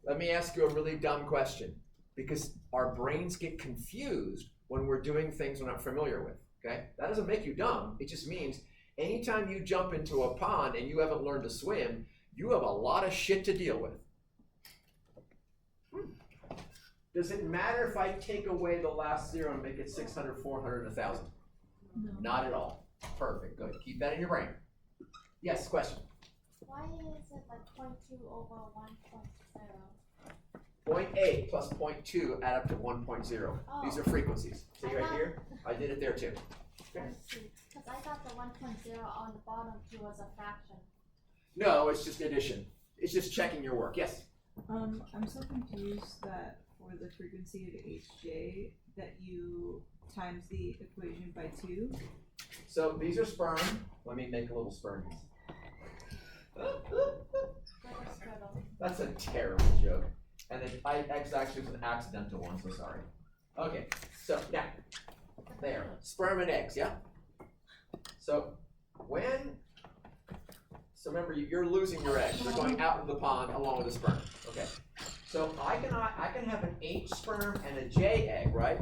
Let me ask you a really dumb question, because our brains get confused when we're doing things we're not familiar with. Okay? That doesn't make you dumb. It just means anytime you jump into a pond and you haven't learned to swim, you have a lot of shit to deal with. Does it matter if I take away the last 0 and make it 600, 400, 1,000? No. Not at all. Perfect. Good. Keep that in your brain. Yes, question. Why is it like 0.2 over 1.0? 0.8 plus 0.2 add up to 1.0. Oh. These are frequencies. See right here? I did it there too. Okay. Because I thought the 1.0 on the bottom too was a fraction. No, it's just addition. It's just checking your work. Yes? I'm so confused that for the frequency of HJ that you times the equation by 2. So these are sperm. Let me make a little sperm. That's a terrible joke. And then X actually was an accidental one, so sorry. Okay, so now, there, sperm and eggs, yeah? So so remember, you're losing your eggs. They're going out into the pond along with the sperm, okay? So I can have an H sperm and a J egg, right?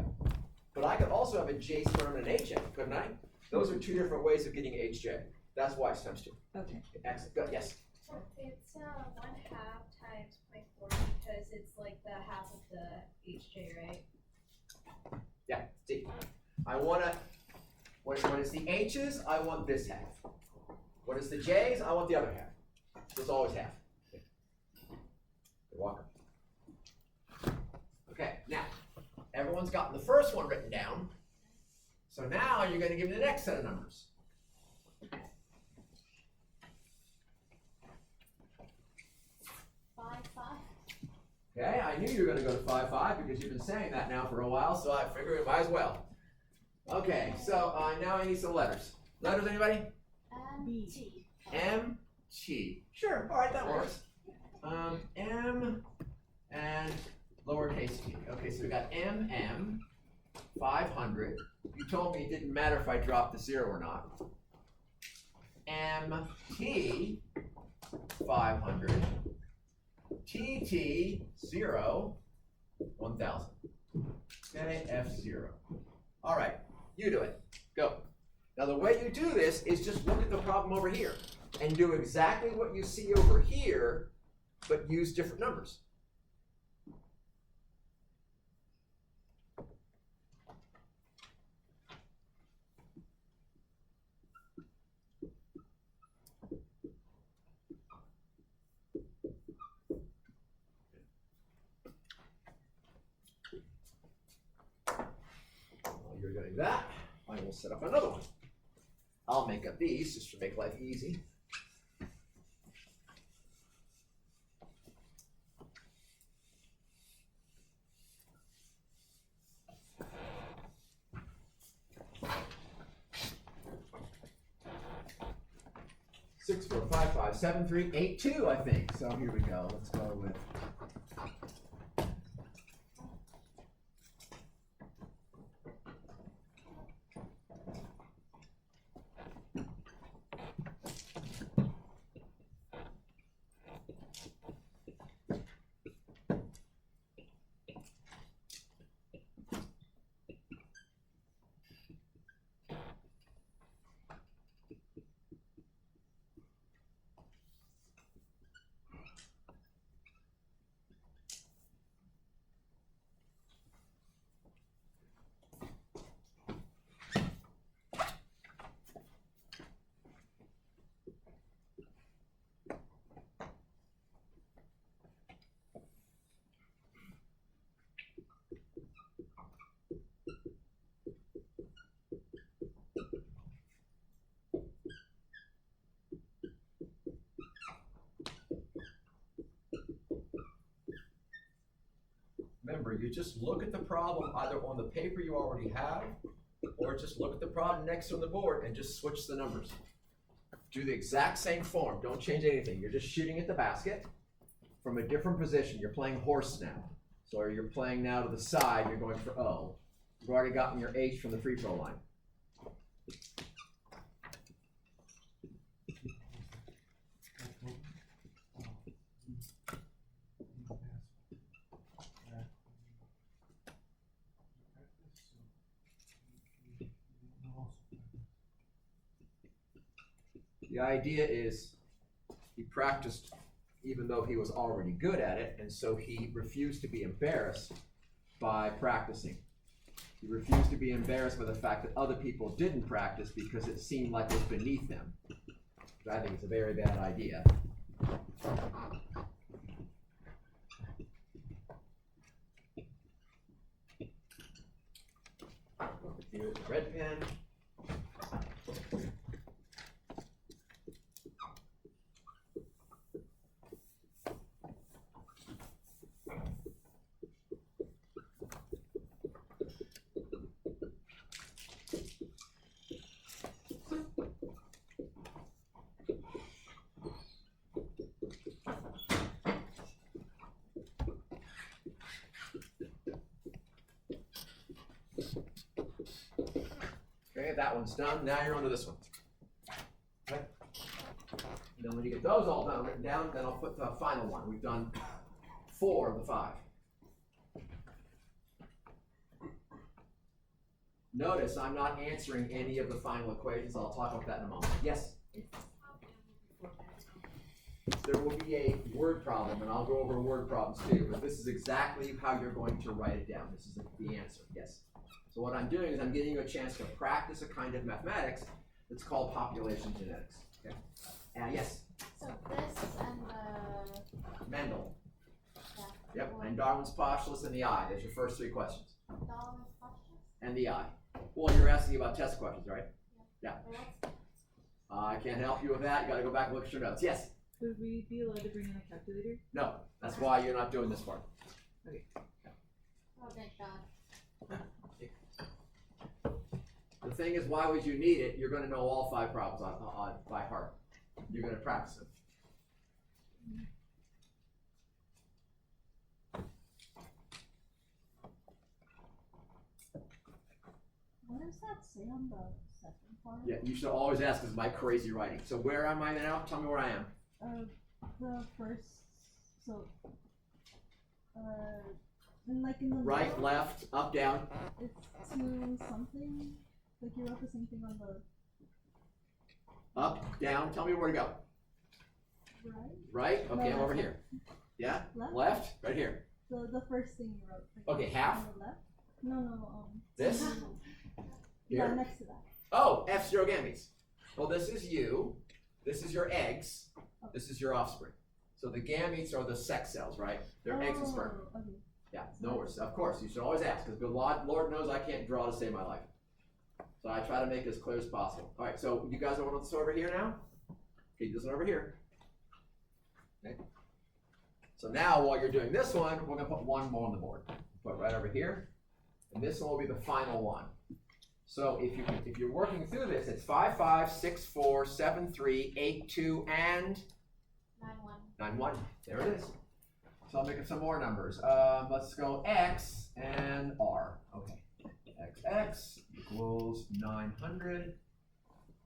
But I could also have a J sperm and an H egg, couldn't I? Those are two different ways of getting HJ. That's why it's times 2. Okay. Excellent, good, yes? It's 1/2 times 0.4 because it's like the half of the HJ, right? Yeah, see, I wanna, when it's the H's, I want this half. When it's the J's, I want the other half. So it's always half. You're welcome. Okay, now, everyone's gotten the first one written down. So now you're gonna give me the next set of numbers. Okay, I knew you were gonna go to 5, because you've been saying that now for a while, so I figured it might as well. Okay, so now I need some letters. Letters, anybody? T. M, T. Sure, all right, that works. M and lowercase t. Okay, so we got M, 500. You told me it didn't matter if I dropped the 0 or not. M, T, 500. TT 0, 1000. Okay, F0. All right, you do it. Go. Now the way you do this is just look at the problem over here and do exactly what you see over here, but use different numbers. While you're doing that, I will set up another one. I'll make up these just to make life easy. Six, 4, 5, 5, 7, 3, 8, 2, I think. So here we go. Let's go with. Remember, you just look at the problem either on the paper you already have, or just look at the problem next on the board and just switch the numbers. Do the exact same form, don't change anything. You're just shooting at the basket from a different position. You're playing horse now. So you're playing now to the side, you're going for O. You've already gotten your H from the free throw line. The idea is he practiced even though he was already good at it, and so he refused to be embarrassed by practicing. He refused to be embarrassed by the fact that other people didn't practice because it seemed like it was beneath them. Which I think it's a very bad idea. Here's the red pen. Okay, that one's done. Now you're on to this one. Okay. Then when you get those all done, written down, then I'll put the final one. We've done 4 of the 5. Notice I'm not answering any of the final equations. I'll talk about that in a moment. Yes? There will be a word problem, and I'll go over word problems too, but this is exactly how you're going to write it down. This is the answer, yes. So what I'm doing is I'm giving you a chance to practice a kind of mathematics that's called population genetics, okay? Yes? So this and the Mendel. yeah. Yep, and Darwin's postulates and the I. There's your first 3 questions. Darwin's postulates. And the I. Well, you're asking about test questions, right? Yeah. Or what's I can't help you with that. You gotta go back and look at your notes. Yes? Would we be allowed to bring in a calculator? No. That's why you're not doing this part. oh thank God. The thing is, why would you need it? You're gonna know all 5 problems by heart. You're gonna practice them. What does that say on the second part? Yeah, you should always ask, is my crazy writing? So where am I now? Tell me where I am. The first, so, like in the Right, middle, left, up, down. it's to something, like you wrote the same thing on the Up, down. Tell me where to go. right, Right? Okay, I'm over Left. here. Yeah? left, Left? Right here. the first thing you wrote. Like, Okay, half? on the left? No, This? yeah, Here? next to that. Oh, F0 gametes. Well, this is you. This is your eggs. This is your offspring. So the gametes are the sex cells, right? They're eggs and sperm. Oh, okay. Yeah, no worries. Of course, you should always ask, because the Lord knows I can't draw to save my life. So I try to make it as clear as possible. All right, so you guys want this over here now? Okay, this one over here. Okay. So now, while you're doing this one, we're going to put one more on the board. Put it right over here, and this one will be the final one. So if you're working through this, it's 5, 5, 6, 4, 7, 3, 8, 2, and 9-1. 9, 1. There it is. So I'll make up some more numbers. Let's go X and R. Okay. XX equals 900.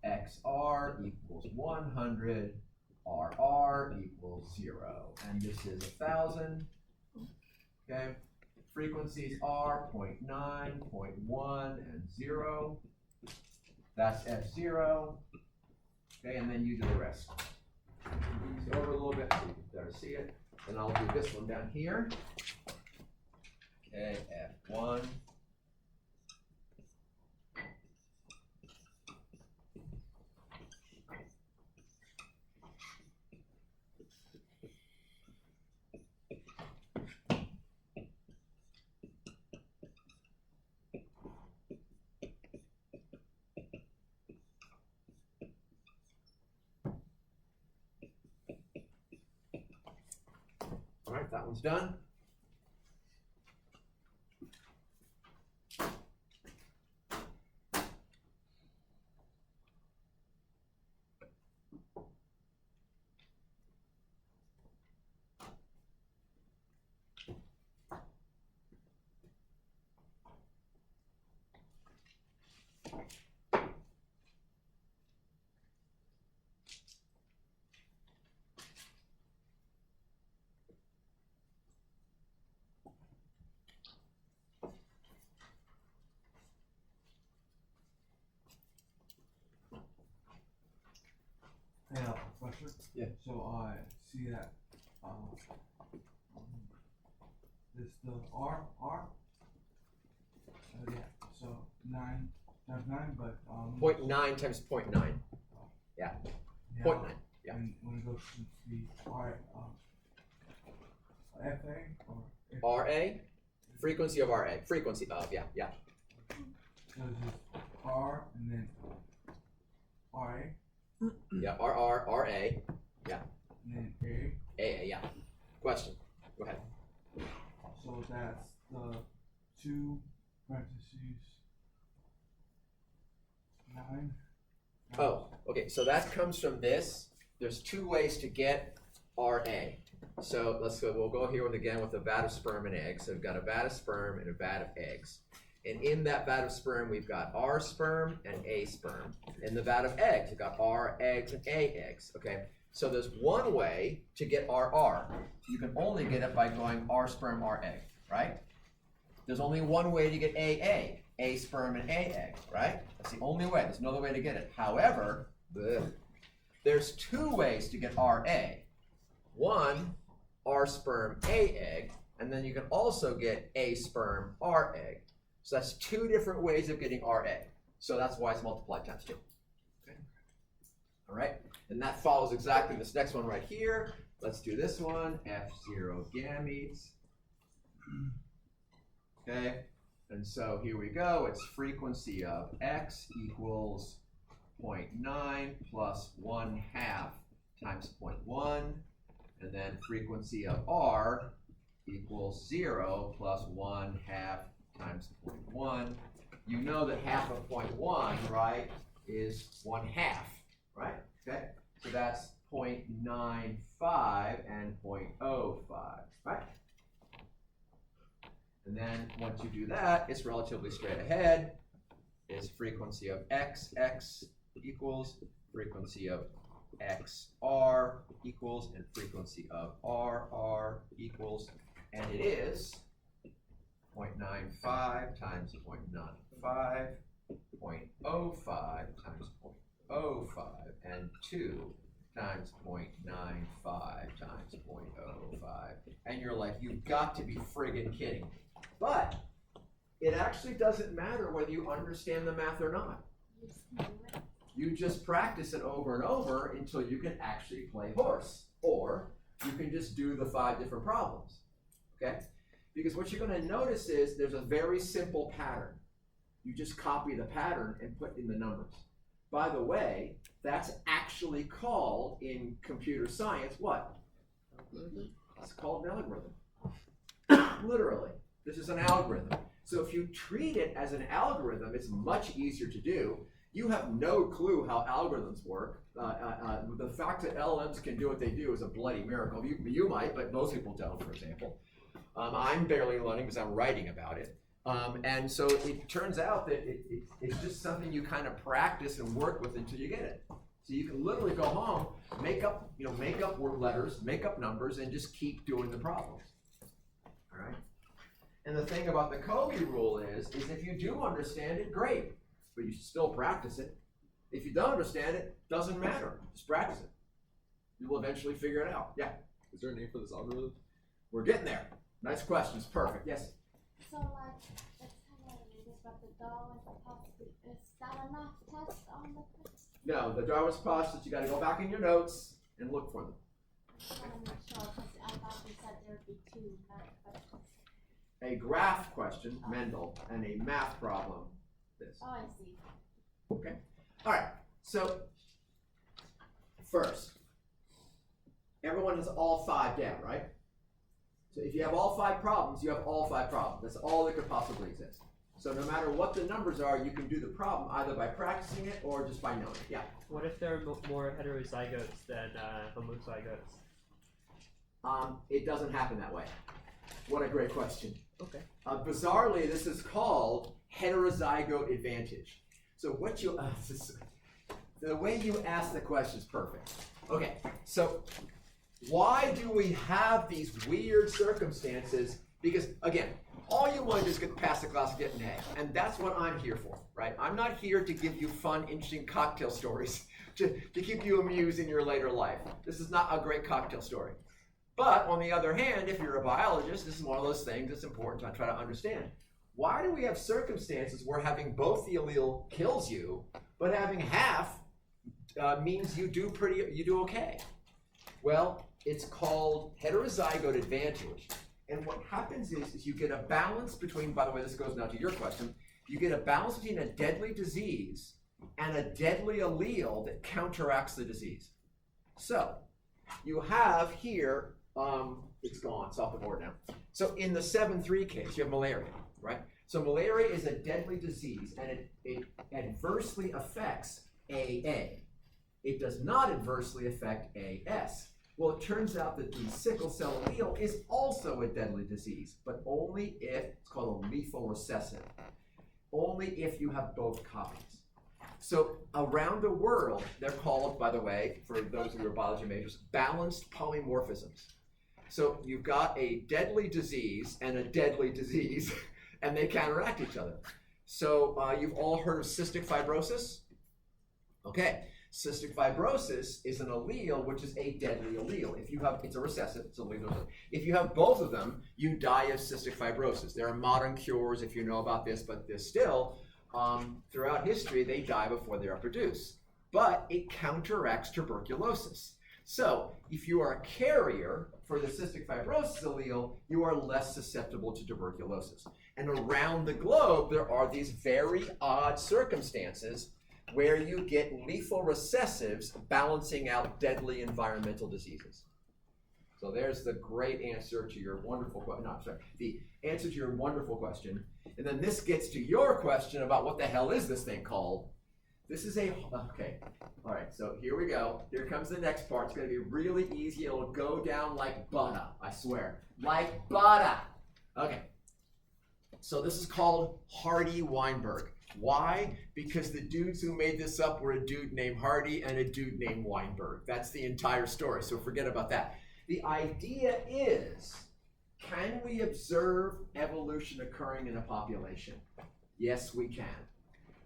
XR equals 100. RR equals 0. And this is 1,000. Okay. Frequencies are 0.9, 0.1, and 0. That's F0. Okay, and then you do the rest. So over a little bit so you can better see it. And I'll do this one down here. Okay, F1. All right, that one's done. Yeah, question? Yeah. So I see that, this the R? Yeah, so 9 times 9, but, 0.9 times 0.9. Yeah, 0.9. Yeah. When it goes to the R, FA or RA, frequency of RA, frequency of, yeah. So it's just R and then RA Yeah, RR, RA, and then A. AA, yeah. Question, go ahead. So that's the 2 parentheses 9. Oh, okay, so that comes from this. There's 2 ways to get RA. So let's go, we'll go here again with a vat of sperm and eggs. So we've got a vat of sperm and a vat of eggs. And in that vat of sperm, we've got R sperm and A sperm. In the vat of eggs, we've got R eggs and A eggs, okay? So there's one way to get RR. You can only get it by going R sperm, R egg, right? There's only one way to get AA, A sperm and A egg, right? That's the only way. There's no other way to get it. However, there's two ways to get RA. One, R sperm, A egg, and then you can also get A sperm, R egg. So that's two different ways of getting RA. So that's why it's multiplied times 2. Okay. All right, and that follows exactly this next one right here. Let's do this one, F0 gametes. Okay, and so here we go. It's frequency of X equals 0.9 plus 1/2 times 0.1, and then frequency of R equals 0 plus 1/2 times 0.1. You know that half of 0.1, right, is 1/2, right? Okay, so that's 0.95 and 0.05, right? And then once you do that, it's relatively straight ahead. Is frequency of X equals frequency of XR equals, and frequency of RR equals, and it is 0.95 times 0.95, 0.05 times 0.05, and 2 times 0.95 times 0.05. And you're like, you've got to be friggin' kidding me. But it actually doesn't matter whether you understand the math or not. You just practice it over and over until you can actually play horse. Or you can just do the 5 different problems, okay? Because what you're gonna notice is there's a very simple pattern. You just copy the pattern and put in the numbers. By the way, that's actually called in computer science what? It's called an algorithm. Literally, this is an algorithm. So if you treat it as an algorithm, it's much easier to do. You have no clue how algorithms work. The fact that LLMs can do what they do is a bloody miracle. You might, but most people don't, for example. I'm barely learning because I'm writing about it. And so it turns out that it's just something you kind of practice and work with until you get it. So you can literally go home, make up word letters, make up numbers, and just keep doing the problems. All right. And the thing about the Kobe rule is if you do understand it, great, but you should still practice it. If you don't understand it, doesn't matter. Just practice it. You will eventually figure it out. Yeah. Is there a name for this algorithm? We're getting there. Nice questions. Perfect. Yes. So like, it's kind of this, but the Darwin's postulate, is that a math test on the test? No, the Darwin's postulates, you got to go back in your notes and look for them. I'm not sure, because I thought you said there would be 2 math questions. A graph question, Mendel, and a math problem, this. Oh, I see. Okay. All right. So first, everyone has all 5 down, right? So if you have all 5 problems, you have all 5 problems. That's all that could possibly exist. So no matter what the numbers are, you can do the problem either by practicing it or just by knowing it. Yeah. What if there are more heterozygotes than homozygotes? It doesn't happen that way. What a great question. Okay. Bizarrely, this is called heterozygote advantage. So what you, the way you ask the question is perfect. Okay, so why do we have these weird circumstances? Because again, all you want to do is get past the class and get an A, and that's what I'm here for, right? I'm not here to give you fun, interesting cocktail stories to keep you amused in your later life. This is not a great cocktail story. But on the other hand, if you're a biologist, this is one of those things that's important to try to understand. Why do we have circumstances where having both the allele kills you, but having half means you do okay? Well, it's called heterozygote advantage. And what happens is you get a balance between, by the way, this goes now to your question, you get a balance between a deadly disease and a deadly allele that counteracts the disease. So you have here, it's gone, it's off the board now. So in the 7-3 case, you have malaria, right? So malaria is a deadly disease and it adversely affects AA. It does not adversely affect AS. Well, it turns out that the sickle cell allele is also a deadly disease, but only if it's called a lethal recessive. only if you have both copies. So around the world, they're called, by the way, for those who are biology majors, balanced polymorphisms. So you've got a deadly disease and a deadly disease, and they counteract each other. So you've all heard of cystic fibrosis? Okay, cystic fibrosis is an allele which is a deadly allele. If you have, it's a recessive, it's a allele. If you have both of them, you die of cystic fibrosis. There are modern cures if you know about this, but there's still, throughout history, they die before they are produced. But it counteracts tuberculosis. So if you are a carrier for the cystic fibrosis allele, you are less susceptible to tuberculosis. And around the globe, there are these very odd circumstances where you get lethal recessives balancing out deadly environmental diseases. So there's the great answer to your wonderful question. No, sorry, the answer to your wonderful question. And then this gets to your question about what the hell is this thing called? This is a, okay, all right, so here we go. Here comes the next part. It's gonna be really easy. It'll go down like butter, I swear. Like butter. Okay, so this is called Hardy-Weinberg. Why? Because the dudes who made this up were a dude named Hardy and a dude named Weinberg. That's the entire story, so forget about that. The idea is, can we observe evolution occurring in a population? Yes, we can.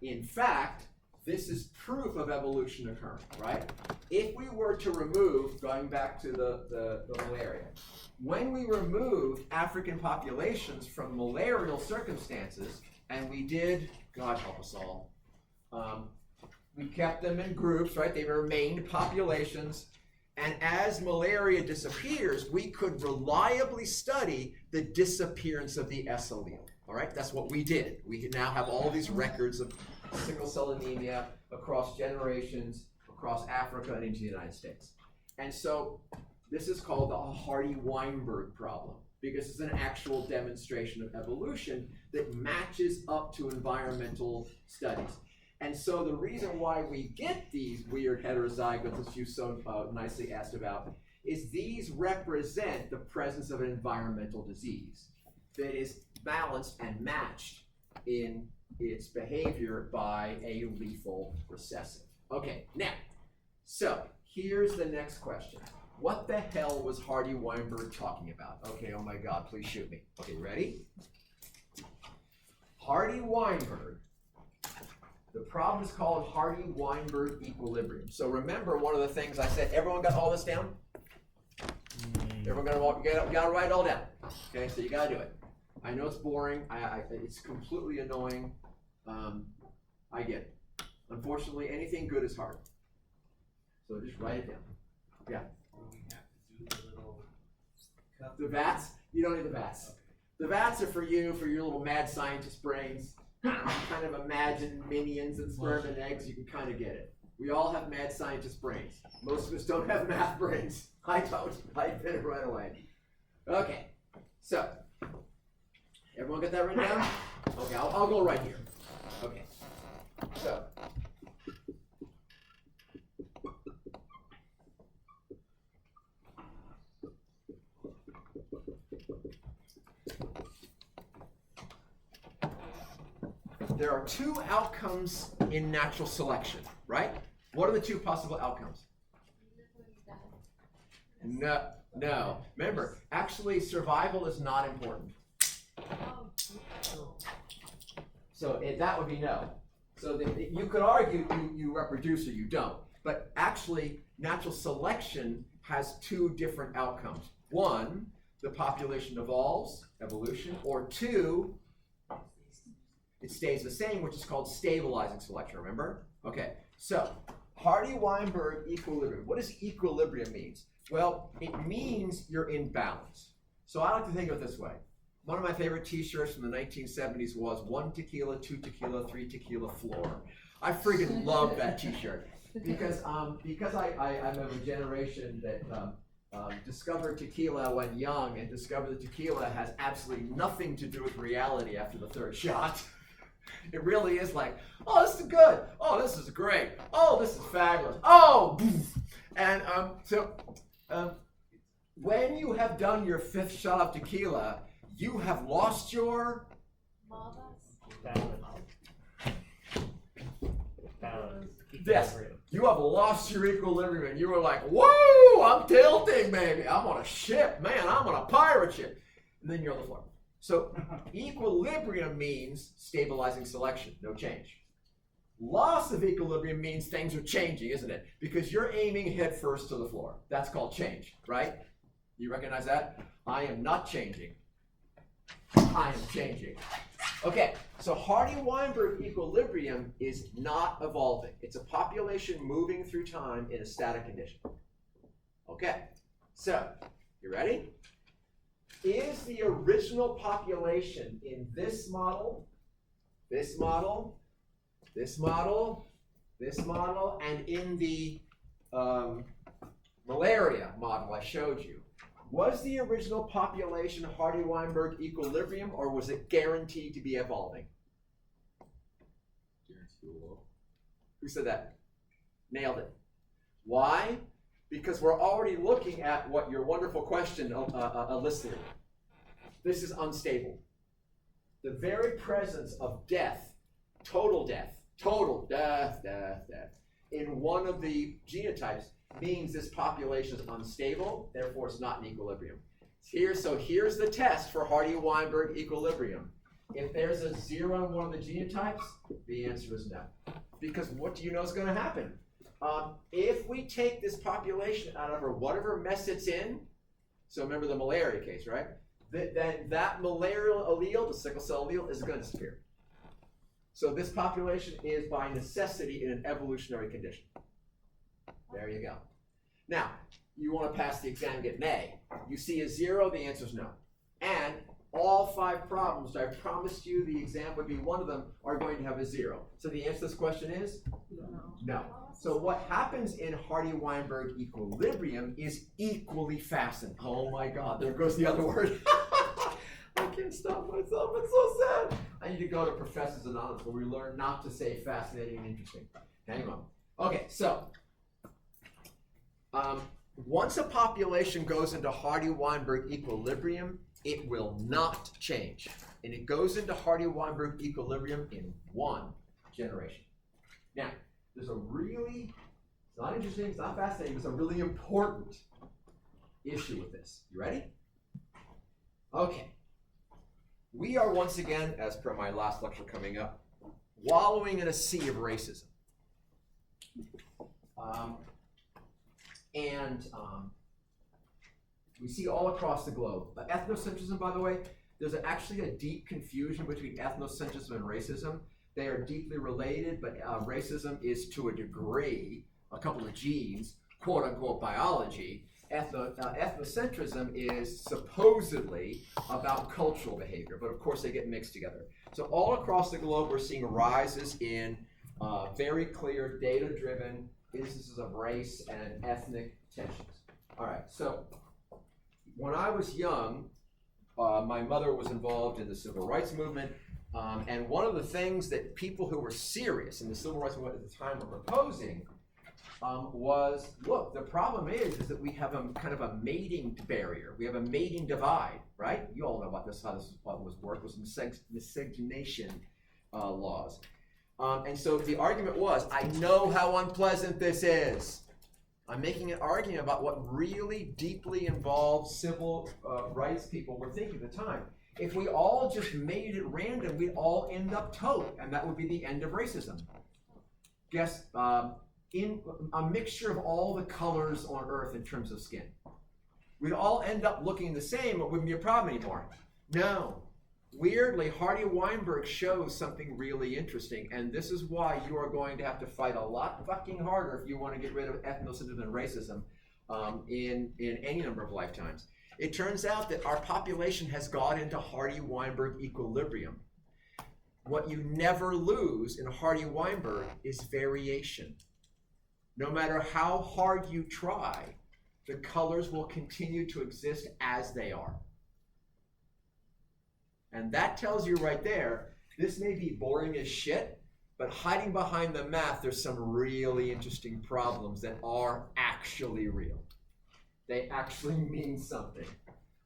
In fact, this is proof of evolution occurring, right? If we were to remove, going back to the malaria, when we removed African populations from malarial circumstances, and we did, God help us all, we kept them in groups, right? They remained populations. And as malaria disappears, we could reliably study the disappearance of the S allele. All right, that's what we did. We can now have all these records of sickle cell anemia across generations, across Africa and into the United States. And so this is called the Hardy-Weinberg problem, because it's an actual demonstration of evolution that matches up to environmental studies. And so the reason why we get these weird heterozygotes, as you so nicely asked about, is these represent the presence of an environmental disease that is balanced and matched in its behavior by a lethal recessive. Okay, now, so here's the next question. What the hell was Hardy-Weinberg talking about? Okay, oh my God, please shoot me. Okay, ready? Hardy-Weinberg, the problem is called Hardy-Weinberg equilibrium. So remember one of the things I said, everyone got all this down? Everyone got to write it all down. Okay, so you got to do it. I know it's boring, it's completely annoying, I get it. Unfortunately, anything good is hard. So just write it down. Yeah. We have to do the little cup. The VATs? You don't need the VATs. The VATs are for you, for your little mad scientist brains. You kind of imagine minions and sperm and eggs, you can kind of get it. We all have mad scientist brains. Most of us don't have math brains. I don't. I did it right away. Okay, so, everyone get that written down? Okay, I'll go right here. Okay, so. There are two outcomes in natural selection, right? What are the two possible outcomes? No. Remember, actually, survival is not important. So that would be no. So you could argue you reproduce or you don't. But actually, natural selection has two different outcomes. One, the population evolves, evolution, or two, it stays the same, which is called stabilizing selection, remember? Okay, so Hardy-Weinberg equilibrium. What does equilibrium mean? Well, it means you're in balance. So I like to think of it this way. One of my favorite t-shirts from the 1970s was 1 tequila, 2 tequila, 3 tequila floor. I freaking love that t-shirt because I'm of a generation that discovered tequila when young and discovered that tequila has absolutely nothing to do with reality after the third shot. It really is like, oh, this is good. Oh, this is great. Oh, this is fabulous. Oh, and when you have done your 5th shot of tequila, you have lost your Yes, you have lost your equilibrium and you were like, whoa, I'm tilting, baby. I'm on a ship, man. I'm on a pirate ship. And then you're on the floor. So equilibrium means stabilizing selection, no change. Loss of equilibrium means things are changing, isn't it? Because you're aiming head first to the floor. That's called change, right? You recognize that? I am not changing. I am changing. Okay, so Hardy-Weinberg equilibrium is not evolving. It's a population moving through time in a static condition. Okay, so, you ready? Is the original population in this model, this model, this model, this model, and in the malaria model I showed you, was the original population Hardy-Weinberg equilibrium, or was it guaranteed to be evolving? Guaranteed low. Who said that? Nailed it. Why? Because we're already looking at what your wonderful question elicited. This is unstable. The very presence of death, total death, in one of the genotypes means this population is unstable, therefore it's not in equilibrium. So here's the test for Hardy-Weinberg equilibrium. If there's a 0 in one of the genotypes, the answer is no. Because what do you know is going to happen? If we take this population out of whatever mess it's in, so remember the malaria case, right? Then that malarial allele, the sickle cell allele, is going to disappear. So this population is by necessity in an evolutionary condition. There you go. Now, you want to pass the exam and get an A. You see a 0, the answer is no. And all 5 problems, I promised you the exam would be one of them, are going to have a 0. So the answer to this question is? No. So what happens in Hardy-Weinberg equilibrium is equally fastened. Oh my God, there goes the other word. I can't stop myself, it's so sad. I need to go to Professors Anonymous where we learn not to say fascinating and interesting. Hang on. Okay, so once a population goes into Hardy-Weinberg equilibrium, it will not change. And it goes into Hardy-Weinberg equilibrium in 1 generation. Now, there's a really, it's not interesting, it's not fascinating, it's a really important issue with this. You ready? Okay. We are once again, as per my last lecture coming up, wallowing in a sea of racism. We see all across the globe. Ethnocentrism, by the way, there's actually a deep confusion between ethnocentrism and racism. They are deeply related, but racism is to a degree, a couple of genes, quote unquote biology. Ethnocentrism is supposedly about cultural behavior, but of course they get mixed together. So all across the globe we're seeing rises in very clear data-driven instances of race and ethnic tensions. All right, so when I was young, my mother was involved in the civil rights movement, and one of the things that people who were serious in the civil rights movement at the time were proposing was, look, the problem is that we have a kind of a mating barrier. We have a mating divide, right? You all know about this, how this was worked, was miscegenation laws. And so the argument was, I know how unpleasant this is. I'm making an argument about what really deeply involved civil rights people were thinking at the time. If we all just made it at random, we'd all end up tote, and that would be the end of racism. Guess, in a mixture of all the colors on Earth in terms of skin. We'd all end up looking the same, it wouldn't be a problem anymore. No. Weirdly, Hardy-Weinberg shows something really interesting, and this is why you are going to have to fight a lot fucking harder if you want to get rid of ethnocentrism and racism in any number of lifetimes. It turns out that our population has got into Hardy-Weinberg equilibrium. What you never lose in Hardy-Weinberg is variation. No matter how hard you try, the colors will continue to exist as they are. And that tells you right there, this may be boring as shit, but hiding behind the math, there's some really interesting problems that are actually real. They actually mean something.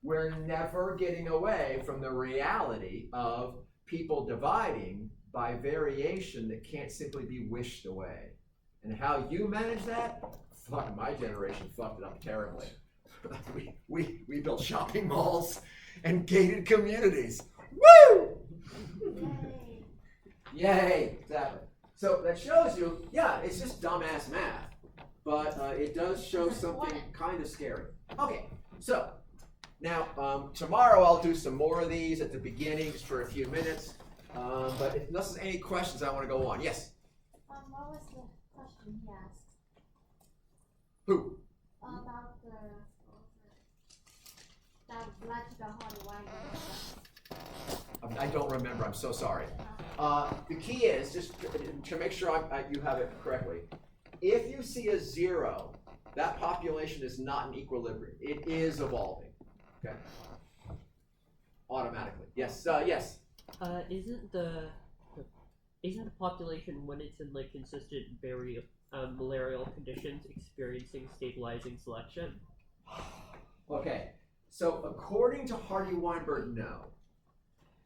We're never getting away from the reality of people dividing by variation that can't simply be wished away. And how you manage that? Fuck, my generation fucked it up terribly. we built shopping malls and gated communities. Woo! Yay. Yay, exactly. So that shows you, yeah, it's just dumbass math, but it does show something kind of scary. Okay, so now tomorrow I'll do some more of these at the beginning just for a few minutes. But if unless there's any questions, I want to go on. Yes. What was the question he asked? Who? About the, what was it? That led to the Hardy Weinberg. I don't remember. I'm so sorry. The key is just to make sure you have it correctly. If you see a 0, that population is not in equilibrium. It is evolving. Okay. Automatically. Yes. Yes. Isn't the population, when it's in like consistent very malarial conditions, experiencing stabilizing selection? Okay. So according to Hardy-Weinberg, no.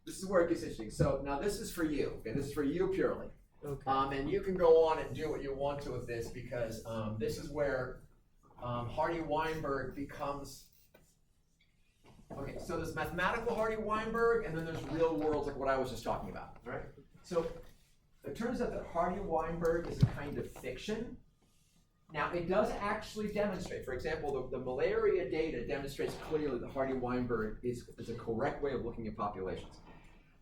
This is where it gets interesting. So now this is for you. Okay, this is for you purely. Okay. And you can go on and do what you want to with this because this is where Hardy-Weinberg becomes. Okay, so there's mathematical Hardy-Weinberg, and then there's real worlds like what I was just talking about. All right. So it turns out that Hardy-Weinberg is a kind of fiction. Now it does actually demonstrate. For example, the malaria data demonstrates clearly that Hardy-Weinberg is a correct way of looking at populations.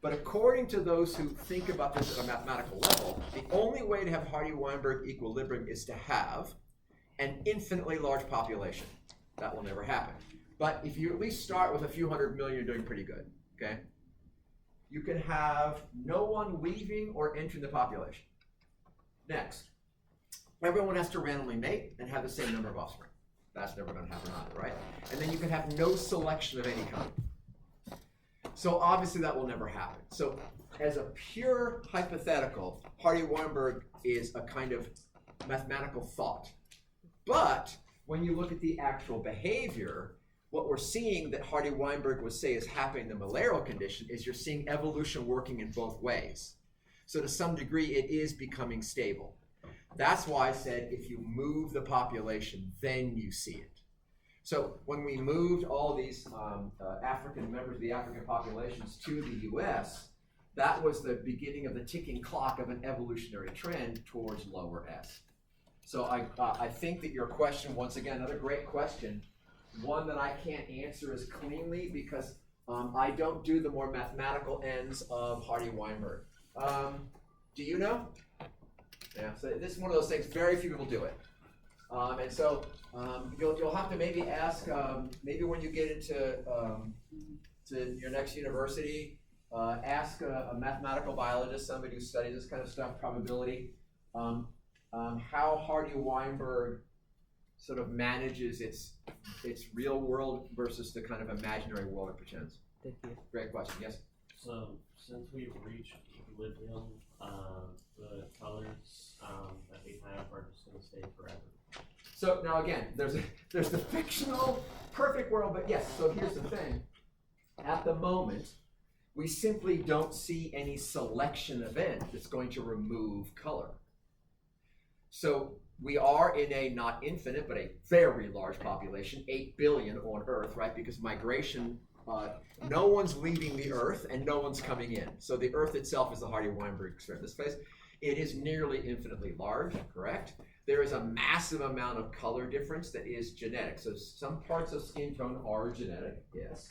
But according to those who think about this at a mathematical level, the only way to have Hardy-Weinberg equilibrium is to have an infinitely large population. That will never happen. But if you at least start with a few hundred million, you're doing pretty good, okay? You can have no one leaving or entering the population. Next, everyone has to randomly mate and have the same number of offspring. That's never going to happen either, right? And then you can have no selection of any kind. So obviously that will never happen. So as a pure hypothetical, Hardy-Weinberg is a kind of mathematical thought. But when you look at the actual behavior, what we're seeing that Hardy-Weinberg would say is happening in the malarial condition is you're seeing evolution working in both ways. So to some degree, it is becoming stable. That's why I said if you move the population, then you see it. So when we moved all these African members of the African populations to the US, that was the beginning of the ticking clock of an evolutionary trend towards lower S. So I think that your question, once again, another great question, one that I can't answer as cleanly because I don't do the more mathematical ends of Hardy-Weinberg. Do you know? Yeah, so this is one of those things, very few people do it. And so you'll have to maybe ask, maybe when you get into to your next university, ask a mathematical biologist, somebody who studies this kind of stuff, probability, how Hardy-Weinberg sort of manages its real world versus the kind of imaginary world it pretends. Thank you. Great question, yes? So, since we've reached equilibrium, the colors that we have are just going to stay forever. So now again, there's the fictional perfect world, but yes, so here's the thing. At the moment, we simply don't see any selection event that's going to remove color. So we are in a not infinite, but a very large population, 8 billion on Earth, right? Because migration, no one's leaving the Earth and no one's coming in. So the Earth itself is the Hardy-Weinberg experiment. This place, it is nearly infinitely large, correct? There is a massive amount of color difference that is genetic. So some parts of skin tone are genetic, yes.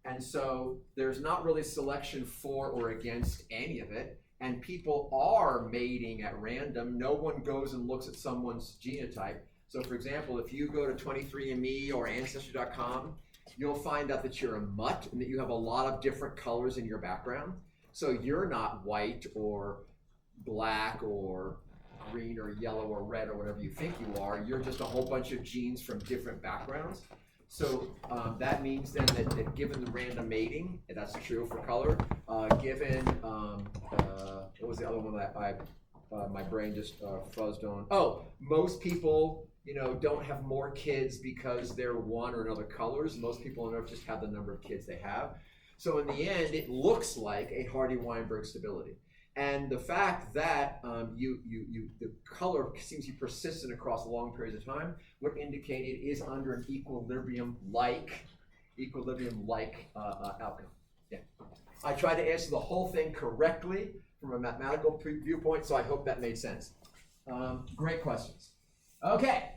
And so there's not really selection for or against any of it. And people are mating at random. No one goes and looks at someone's genotype. So for example, if you go to 23andMe or Ancestry.com, you'll find out that you're a mutt and that you have a lot of different colors in your background. So you're not white or black or green or yellow or red or whatever you think you are. You're just a whole bunch of genes from different backgrounds. So that means then that given the random mating, and that's true for color, given, what was the other one that my brain just fuzzed on? Oh, most people, don't have more kids because they're one or another colors. Most people on Earth just have the number of kids they have. So in the end, it looks like a Hardy-Weinberg stability. And the fact that the color seems to be persistent across long periods of time would indicate it is under an equilibrium-like outcome. Yeah. I tried to answer the whole thing correctly from a mathematical viewpoint, so I hope that made sense. Great questions. Okay.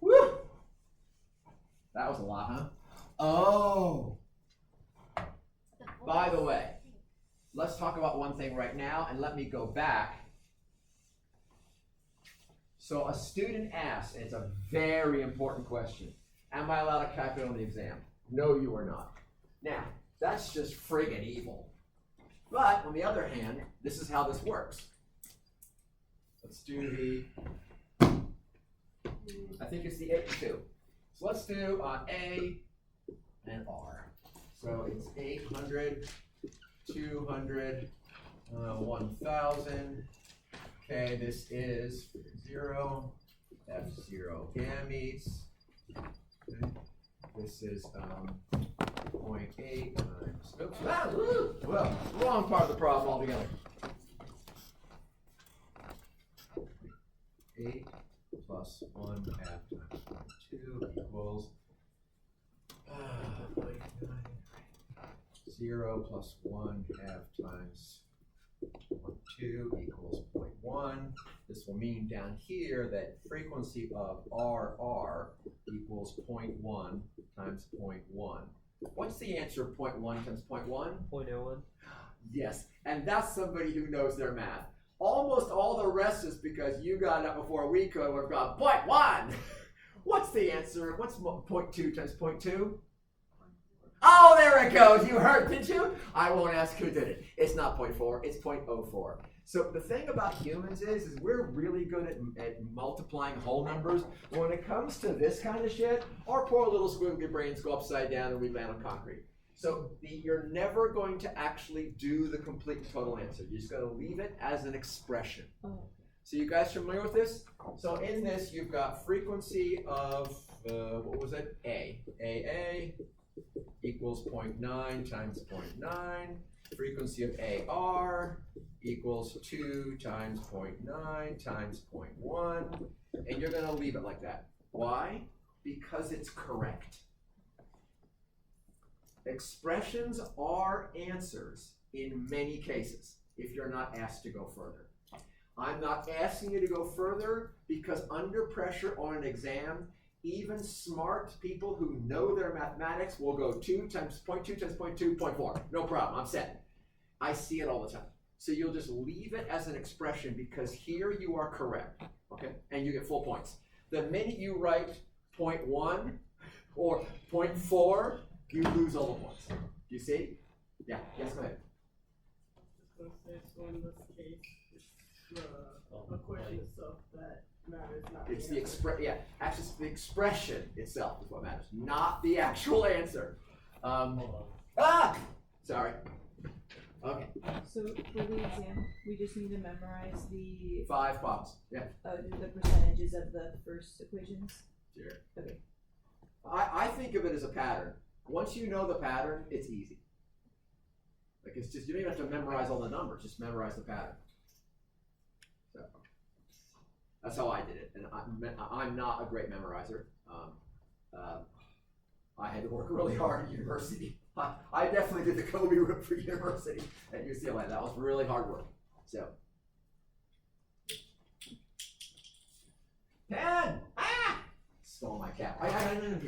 Woo! That was a lot, huh? Oh. By the way, let's talk about one thing right now, and let me go back. So a student asked, and it's a very important question, am I allowed to calculate on the exam? No, you are not. Now, that's just friggin' evil. But, on the other hand, this is how this works. Let's do I think it's the 8 and 2. So let's do A and R. So it's 800, 200, 1,000. Okay, this is 0, F0 gametes. Okay. This is 0.8 times, oops, well, wrong part of the problem altogether. 8 plus 1 half times 2 equals 0 plus 1 half times 2 equals 0.1. This will mean down here that frequency of RR equals 0.1 times 0.1. What's the answer of 0.1 times 0.1? 0.01. Yes, and that's somebody who knows their math. Almost all the rest is because you got it up before we could. We've got 0.1. What's the answer? What's 0.2 times 0.2? Oh, there it goes. You heard, did you? I won't ask who did it. It's not 0.4, it's 0.04. So the thing about humans is we're really good at multiplying whole numbers. When it comes to this kind of shit, our poor little squiggly brains go upside down and we land on concrete. So you're never going to actually do the complete and total answer. You're just going to leave it as an expression. So you guys familiar with this? So in this, you've got frequency of, what was it? AA equals 0.9 times 0.9. Frequency of AR equals 2 times 0.9 times 0.1. And you're going to leave it like that. Why? Because it's correct. Expressions are answers in many cases if you're not asked to go further. I'm not asking you to go further because under pressure on an exam, even smart people who know their mathematics will go 2 times 0.2 times 0.2, 0.4. No problem, I'm set. I see it all the time. So you'll just leave it as an expression because here you are correct, okay? And you get full points. The minute you write 0.1 or 0.4, you lose all the points. Do you see? Yeah, yes, go ahead. So in this case, it's the equation itself that matters, not It's the the actually it's the expression itself is what matters, not the actual answer. Sorry. Okay. So for the exam, we just need to memorize the 5 problems. Yeah. the percentages of the first equations. Sure. Okay. I think of it as a pattern. Once you know the pattern, it's easy. Like it's just you don't even have to memorize all the numbers; just memorize the pattern. So that's how I did it, and I'm not a great memorizer. I had to work really hard at university. I definitely did the Kobe route for university at UCLA. That was really hard work. So, pen! Ah! Stole my cap. I didn't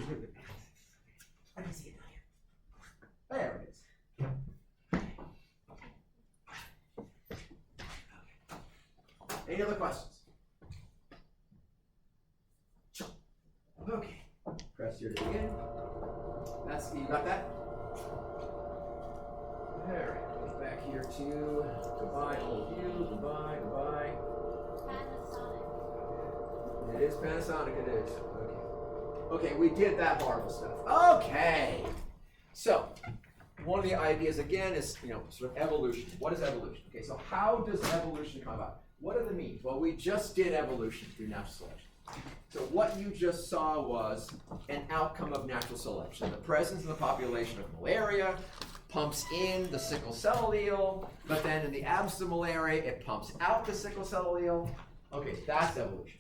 see it down here. There it is. Any other questions? Okay. Press here to begin. You got that? Alright, go back here to goodbye, all of you. Goodbye, goodbye. Panasonic. It is Panasonic, it is. Okay, we did that horrible stuff. Okay. So, one of the ideas again is, sort of evolution. What is evolution? Okay, so how does evolution come about? What are the means? Well, we just did evolution through natural selection. So what you just saw was an outcome of natural selection. The presence in the population of malaria, pumps in the sickle cell allele, but then in the absence of malaria, it pumps out the sickle cell allele. Okay, that's evolution.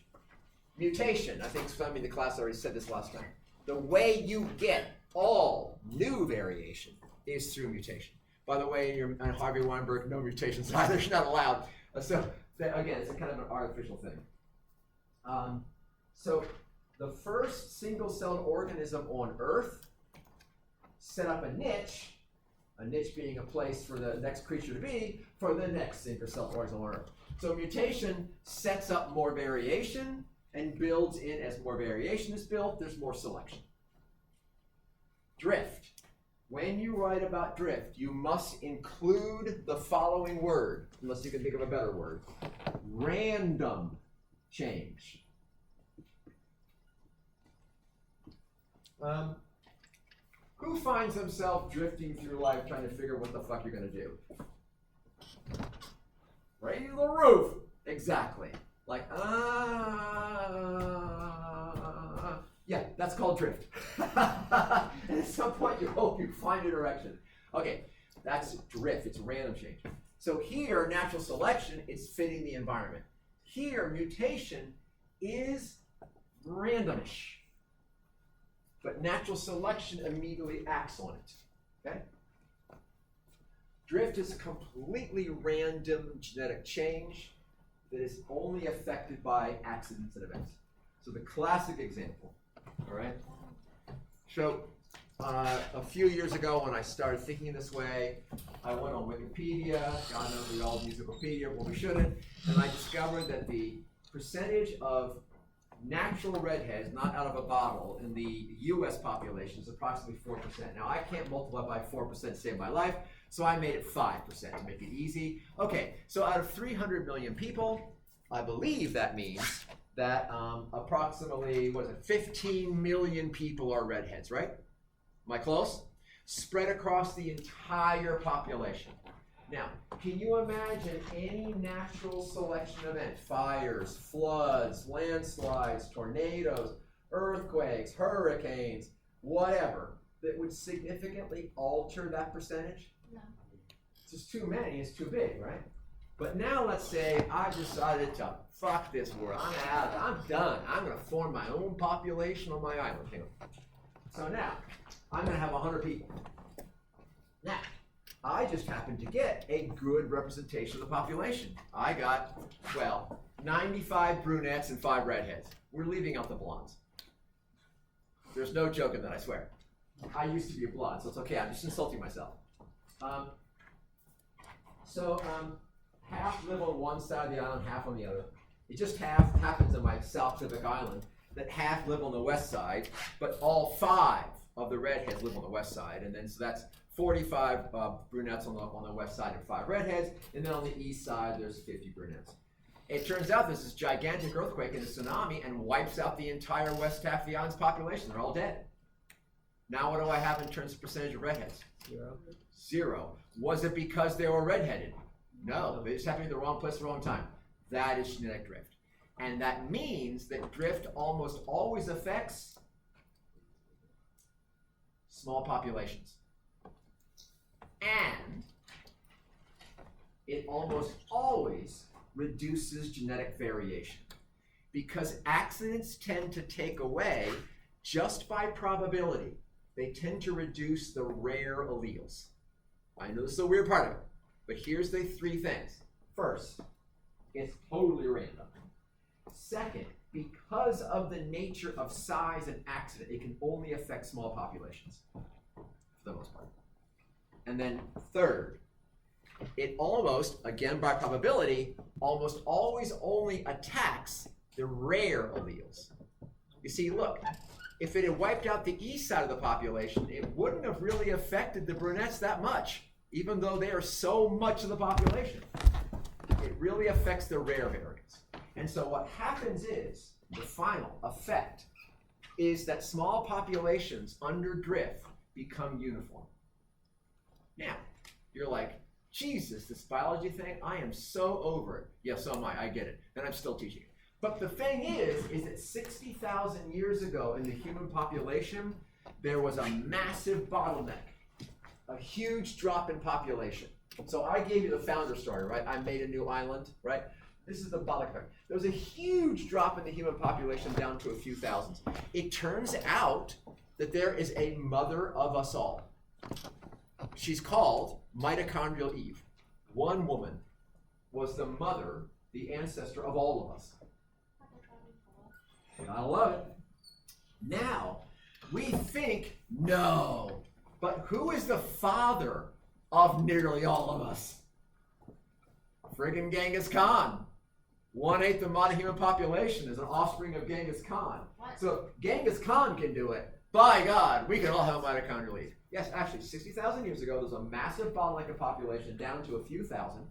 Mutation, I think somebody in the class already said this last time. The way you get all new variation is through mutation. By the way, in Harvey Weinberg, no mutations either, it's not allowed. So again, it's a kind of an artificial thing. So the first single-celled organism on Earth set up a niche being a place for the next creature to be, for the next single-celled organism on Earth. So mutation sets up more variation and builds in. As more variation is built, there's more selection. Drift. When you write about drift, you must include the following word, unless you can think of a better word: random change. Who finds themselves drifting through life trying to figure what the fuck you're going to do? Right to the roof. Exactly. Like, yeah, that's called drift. And at some point you hope you find a direction. Okay, that's drift. It's random change. So here, natural selection is fitting the environment. Here, mutation is randomish. But natural selection immediately acts on it. Okay? Drift is a completely random genetic change that is only affected by accidents and events. So the classic example, all right? So a few years ago when I started thinking this way, I went on Wikipedia. God knows we all use Wikipedia, but we shouldn't. And I discovered that the percentage of natural redheads, not out of a bottle, in the US population is approximately 4%. Now I can't multiply by 4% to save my life, so I made it 5% to make it easy. Okay, so out of 300 million people, I believe that means that approximately, 15 million people are redheads, right? Am I close? Spread across the entire population. Now, can you imagine any natural selection event, fires, floods, landslides, tornadoes, earthquakes, hurricanes, whatever, that would significantly alter that percentage? No. It's just too many, it's too big, right? But now let's say I decided to fuck this world. I'm out of it. I'm done. I'm going to form my own population on my island. Hang on. So now, I'm going to have 100 people. Now, I just happened to get a good representation of the population. I got, 95 brunettes and 5 redheads. We're leaving out the blondes. There's no joke in that, I swear. I used to be a blonde, so it's okay. I'm just insulting myself. Half live on one side of the island, half on the other. It just happens in my South Pacific island that half live on the west side, but all 5 of the redheads live on the west side, and then so that's 45 brunettes on the west side and 5 redheads, and then on the east side there's 50 brunettes. It turns out there's this gigantic earthquake and a tsunami and wipes out the entire west half of the island's population. They're all dead. Now what do I have in terms of percentage of redheads? 0. Was it because they were redheaded? No, they just happened to be in the wrong place at the wrong time. That is genetic drift. And that means that drift almost always affects small populations. And it almost always reduces genetic variation, because accidents tend to take away, just by probability, they tend to reduce the rare alleles. I know this is a weird part of it, but here's the 3 things. First, it's totally random. Second, because of the nature of size and accident, it can only affect small populations, for the most part. And then third, it almost, again by probability, almost always only attacks the rare alleles. You see, look, if it had wiped out the east side of the population, it wouldn't have really affected the brunettes that much, even though they are so much of the population. It really affects the rare variants. And so what happens is, the final effect is that small populations under drift become uniform. Now, you're like, Jesus, this biology thing, I am so over it. Yeah, so am I get it. And I'm still teaching it. But the thing is that 60,000 years ago in the human population, there was a massive bottleneck. A huge drop in population. So I gave you the founder story, right? I made a new island, right? This is the Bollock effect. There was a huge drop in the human population down to a few thousands. It turns out that there is a mother of us all. She's called Mitochondrial Eve. One woman was the mother, the ancestor of all of us. I love it. Now, we think, no, but who is the father of nearly all of us? Friggin' Genghis Khan. 1/8 the modern human population is an offspring of Genghis Khan. What? So Genghis Khan can do it. By God, we can all have mitochondrial Eve. Yes, actually, 60,000 years ago, there was a massive bottleneck of population down to a few thousand.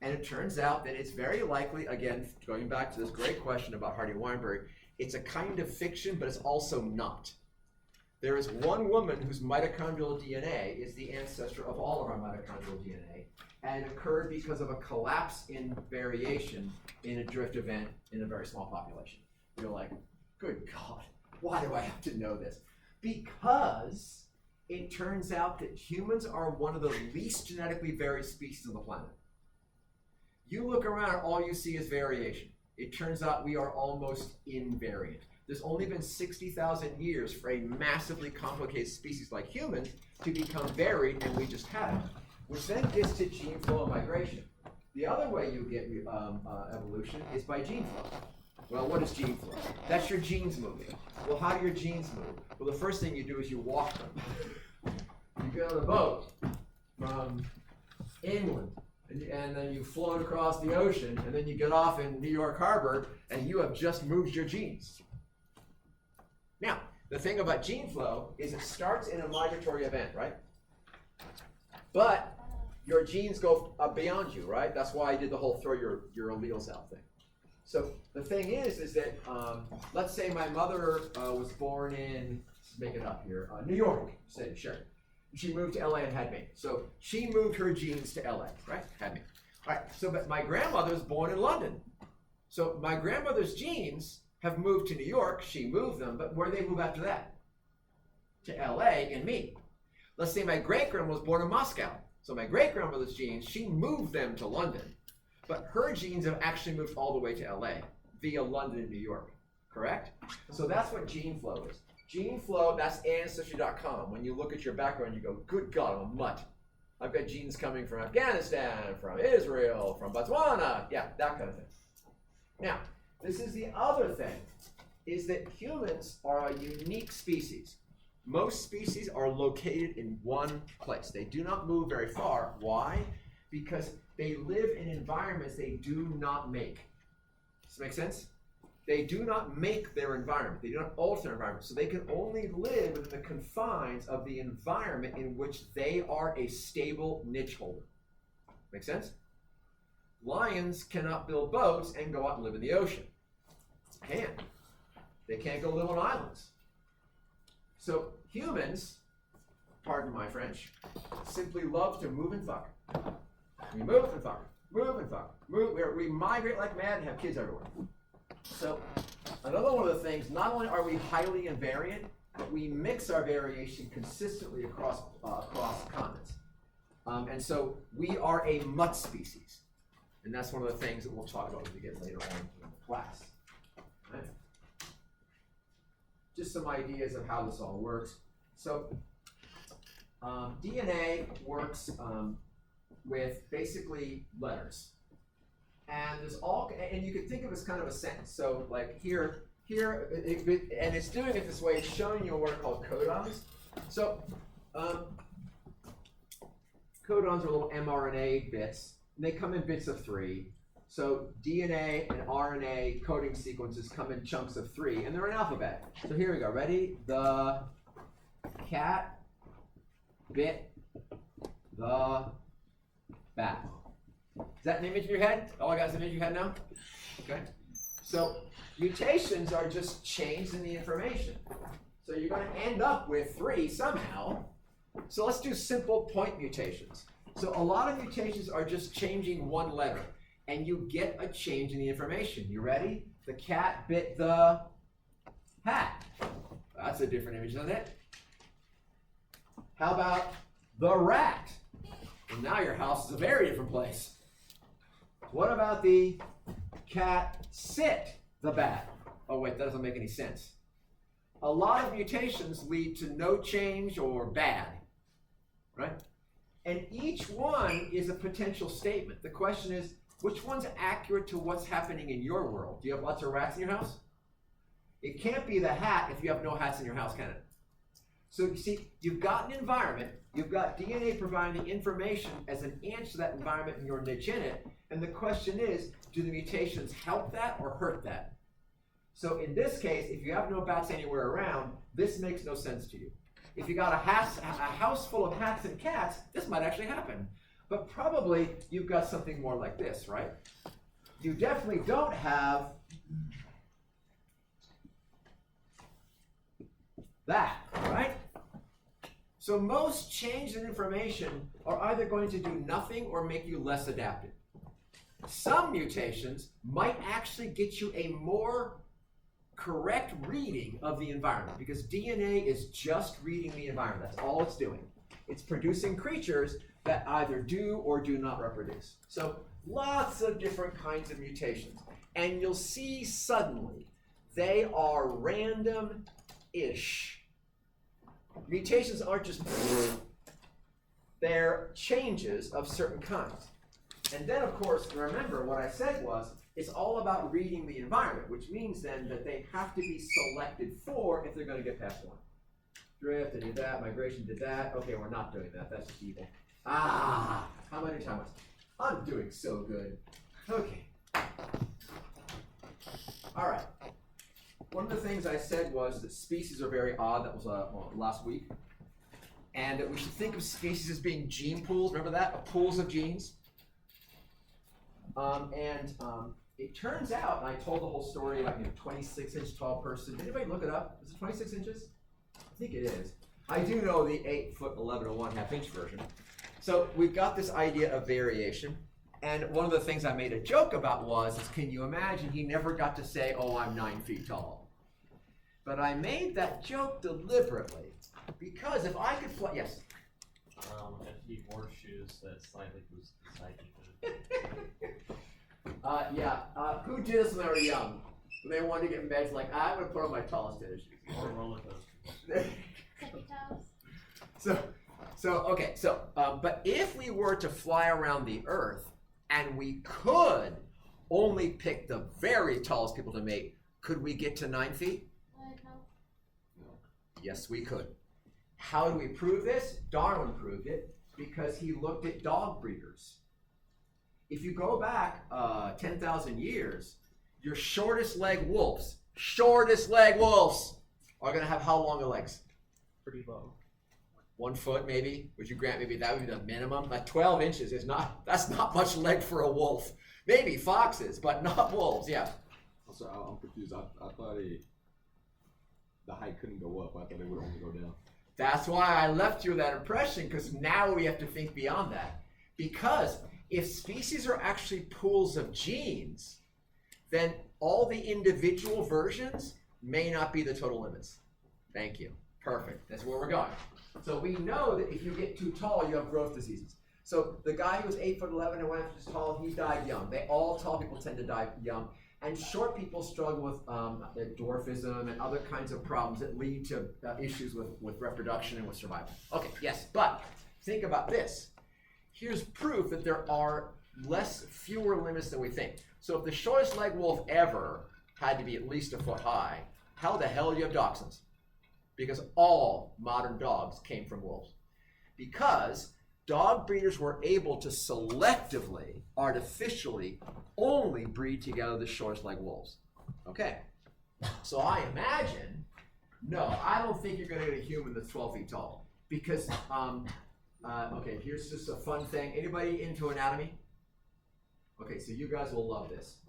And it turns out that it's very likely, again, going back to this great question about Hardy Weinberg, it's a kind of fiction, but it's also not. There is one woman whose mitochondrial DNA is the ancestor of all of our mitochondrial DNA, and it occurred because of a collapse in variation in a drift event in a very small population. You're like, good God, why do I have to know this? Because it turns out that humans are one of the least genetically varied species on the planet. You look around, all you see is variation. It turns out we are almost invariant. There's only been 60,000 years for a massively complicated species like humans to become varied, and we just haven't. Which then gets to gene flow and migration. The other way you get evolution is by gene flow. Well, what is gene flow? That's your genes moving. Well, how do your genes move? Well, the first thing you do is you walk them. You get on a boat from England, and then you float across the ocean, and then you get off in New York Harbor, and you have just moved your genes. Now, the thing about gene flow is it starts in a migratory event, right? But your genes go beyond you, right? That's why I did the whole throw your alleles out thing. So the thing is that let's say my mother was born in, let's make it up here, New York, say, sure. She moved to LA and had me. So she moved her genes to LA, right? Had me. All right, so but my grandmother was born in London. So my grandmother's genes have moved to New York, she moved them, but where did they move after that? To LA and me. Let's say my great-grandma was born in Moscow. So my great-grandmother's genes, she moved them to London. But her genes have actually moved all the way to LA via London and New York, correct? So that's what gene flow is. Gene flow, that's Ancestry.com. When you look at your background, you go, good God, I'm a mutt. I've got genes coming from Afghanistan, from Israel, from Botswana, yeah, that kind of thing. Now, this is the other thing, is that humans are a unique species. Most species are located in one place. They do not move very far. Why? Because they live in environments they do not make. Does this make sense? They do not make their environment. They do not alter their environment. So they can only live within the confines of the environment in which they are a stable niche holder. Make sense? Lions cannot build boats and go out and live in the ocean. Can't. They can't go live on islands. So humans, pardon my French, simply love to move and fuck. We move and fuck, move and fuck, move. We migrate like mad and have kids everywhere. So another one of the things, not only are we highly invariant, but we mix our variation consistently across continents. And so we are a mutt species. And that's one of the things that we'll talk about when we get later on in the class. Right? Just some ideas of how this all works. So DNA works with basically letters. And there's all, and you could think of it as kind of a sentence. So like here, and it's doing it this way, it's showing you a word called codons. So codons are little mRNA bits, and they come in bits of 3. So DNA and RNA coding sequences come in chunks of 3, and they're an alphabet. So here we go, ready? The cat bit the bat. Is that an image in your head? All I got is an image in your head now? Okay. So mutations are just changes in the information. So you're going to end up with 3 somehow. So let's do simple point mutations. So a lot of mutations are just changing one letter, and you get a change in the information. You ready? The cat bit the hat. That's a different image, isn't it? How about the rat? Well, now your house is a very different place. What about the cat sit the bat? Oh wait, that doesn't make any sense. A lot of mutations lead to no change or bad, right? And each one is a potential statement. The question is, which one's accurate to what's happening in your world? Do you have lots of rats in your house? It can't be the hat if you have no hats in your house, can it? So you see, you've got an environment, you've got DNA providing the information as an answer to that environment and your niche in it, and the question is, do the mutations help that or hurt that? So in this case, if you have no bats anywhere around, this makes no sense to you. If you got a house full of hats and cats, this might actually happen. But probably you've got something more like this, right? You definitely don't have that, right? So most changes in information are either going to do nothing or make you less adapted. Some mutations might actually get you a more correct reading of the environment, because DNA is just reading the environment. That's all it's doing. It's producing creatures that either do or do not reproduce. So lots of different kinds of mutations. And you'll see suddenly they are random-ish. Mutations aren't just they're changes of certain kinds. And then, of course, remember what I said was, it's all about reading the environment, which means then that they have to be selected for if they're going to get past one. Drift, I did that, migration did that. Okay, we're not doing that. That's just evil. How many times? I'm doing so good. Okay. All right. One of the things I said was that species are very odd. That was last week. And that we should think of species as being gene pools. Remember that? Pools of genes. It turns out, and I told the whole story about 26-inch tall person. Did anybody look it up? Is it 26 inches? I think it is. I do know the 8 foot 11 and 1/2 inch version. So we've got this idea of variation. And one of the things I made a joke about was, can you imagine he never got to say, oh, I'm 9 feet tall. But I made that joke deliberately because if I could fly, yes? If he wore shoes that slightly boost the psyche. Who did this when they were young? When they wanted to get in bed, it's like, I'm going to put on my tallest tennis shoes. Or roller coaster. Tippy toes. But if we were to fly around the Earth and we could only pick the very tallest people to mate, could we get to 9 feet? No. Yes, we could. How do we prove this? Darwin proved it because he looked at dog breeders. If you go back 10,000 years, your shortest leg wolves are going to have how long of legs? Pretty low. 1 foot maybe? Would you grant maybe that would be the minimum? Like 12 inches is that's not much leg for a wolf. Maybe foxes, but not wolves, yeah. I'm sorry, I'm confused. I thought the height couldn't go up. I thought it would only go down. That's why I left you that impression, because now we have to think beyond that. Because if species are actually pools of genes, then all the individual versions may not be the total limits. Thank you. Perfect. That's where we're going. So we know that if you get too tall, you have growth diseases. So the guy who was 8 foot 11 and 1 inch tall, he died young. All tall people tend to die young. And short people struggle with dwarfism and other kinds of problems that lead to issues with reproduction and with survival. Okay, yes, but think about this. Here's proof that there are fewer limits than we think. So if the shortest leg wolf ever had to be at least 1 foot high, how the hell do you have dachshunds? Because all modern dogs came from wolves. Because dog breeders were able to selectively, artificially, only breed together the shortest leg wolves. Okay, so I imagine, no, I don't think you're going to get a human that's 12 feet tall. Because, okay, here's just a fun thing. Anybody into anatomy? Okay, so you guys will love this.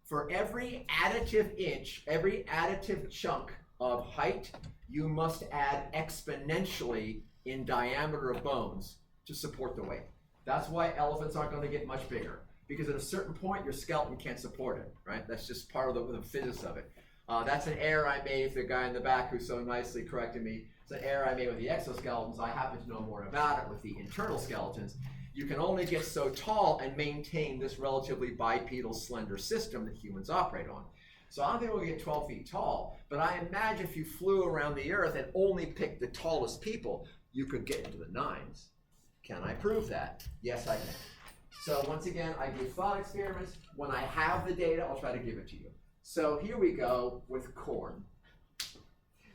For every additive inch, every additive chunk of height, you must add exponentially in diameter of bones to support the weight. That's why elephants aren't going to get much bigger, because at a certain point your skeleton can't support it, right? That's just part of the physics of it. That's an error I made for the guy in the back who so nicely corrected me. It's an error I made with the exoskeletons. I happen to know more about it with the internal skeletons. You can only get so tall and maintain this relatively bipedal, slender system that humans operate on. So I don't think we'll get 12 feet tall, but I imagine if you flew around the earth and only picked the tallest people, you could get into the 9s. Can I prove that? Yes, I can. So once again, I do thought experiments. When I have the data, I'll try to give it to you. So here we go with corn.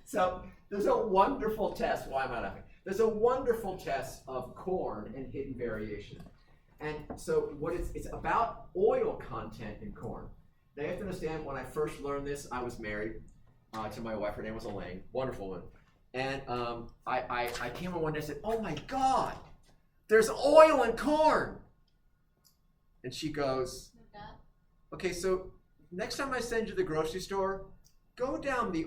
So there's a wonderful test. Why am I laughing? There's a wonderful test of corn and hidden variation. And so it's about oil content in corn. Now you have to understand, when I first learned this, I was married to my wife. Her name was Elaine, wonderful one. And I came in one day and said, "Oh my God, there's oil in corn." And she goes, "Okay, so next time I send you to the grocery store, go down the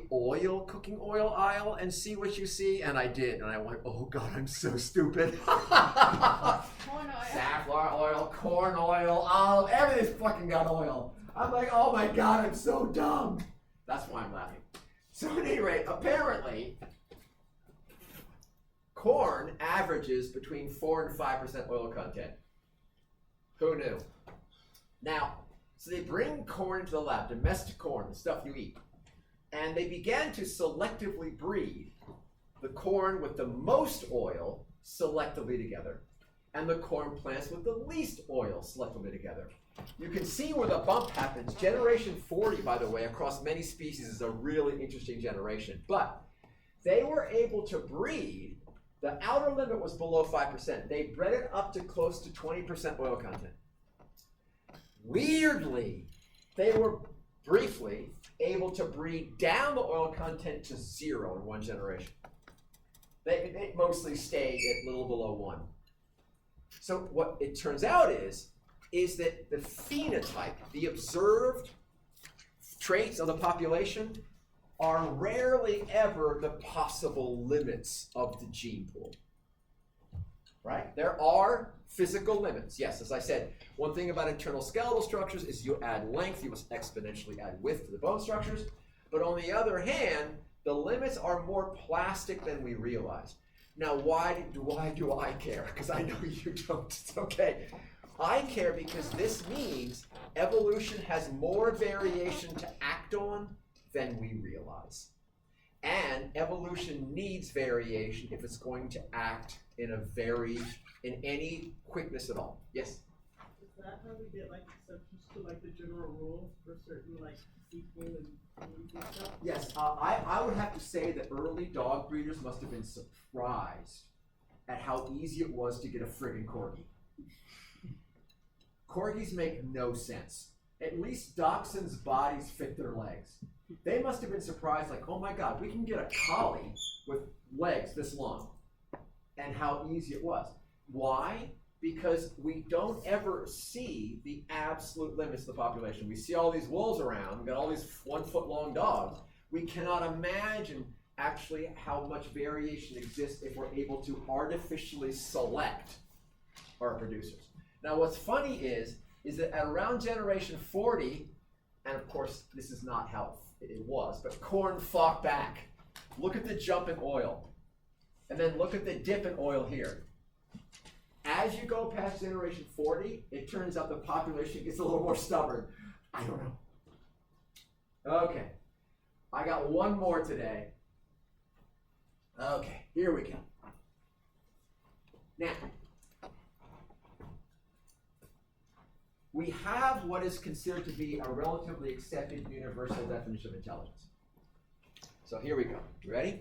cooking oil aisle and see what you see." And I did, and I went, "Oh God, I'm so stupid." Corn oil. Safflower oil, corn oil, olive, everything's fucking got oil. I'm like, oh my God, I'm so dumb. That's why I'm laughing. So at any rate, apparently, corn averages between 4 and 5% oil content. Who knew? Now, so they bring corn into the lab, domestic corn, the stuff you eat, and they began to selectively breed the corn with the most oil selectively together, and the corn plants with the least oil selectively together. You can see where the bump happens. Generation 40, by the way, across many species is a really interesting generation. But they were able to breed, the outer limit was below 5%. They bred it up to close to 20% oil content. Weirdly, they were briefly able to breed down the oil content to 0 in one generation. They mostly stayed at a little below 1. So what it turns out is that the phenotype, the observed traits of the population, are rarely ever the possible limits of the gene pool. Right? There are physical limits. Yes, as I said, one thing about internal skeletal structures is you add length, you must exponentially add width to the bone structures. But on the other hand, the limits are more plastic than we realize. Now, why do I care? Because I know you don't. It's okay. I care because this means evolution has more variation to act on than we realize. And evolution needs variation if it's going to act in any quickness at all. Yes? Is that how we get like exceptions to like the general rules for certain like sequel and foods and stuff? Yes, I would have to say that early dog breeders must have been surprised at how easy it was to get a friggin' corgi. Corgis make no sense. At least dachshunds' bodies fit their legs. They must have been surprised, like, oh my God, we can get a collie with legs this long. And how easy it was. Why? Because we don't ever see the absolute limits of the population. We see all these wolves around, we've got all these 1 foot long dogs. We cannot imagine actually how much variation exists if we're able to artificially select our producers. Now what's funny is that at around generation 40, and of course this is not how it was, but corn fought back. Look at the jump in oil. And then look at the dip in oil here. As you go past generation 40, it turns out the population gets a little more stubborn. I don't know. Okay, I got one more today. Okay, here we go. Now, we have what is considered to be a relatively accepted universal definition of intelligence. So here we go. You ready?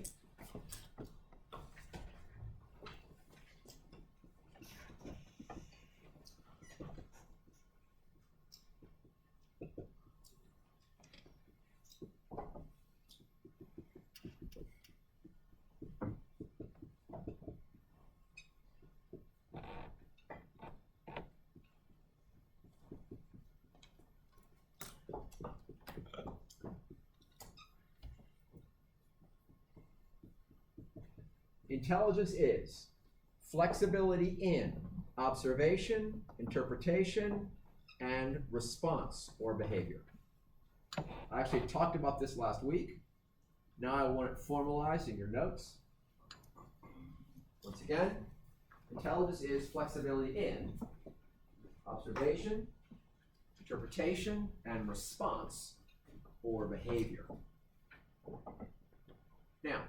Intelligence is flexibility in observation, interpretation, and response or behavior. I actually talked about this last week. Now I want it formalized in your notes. Once again, intelligence is flexibility in observation, interpretation, and response or behavior. Now,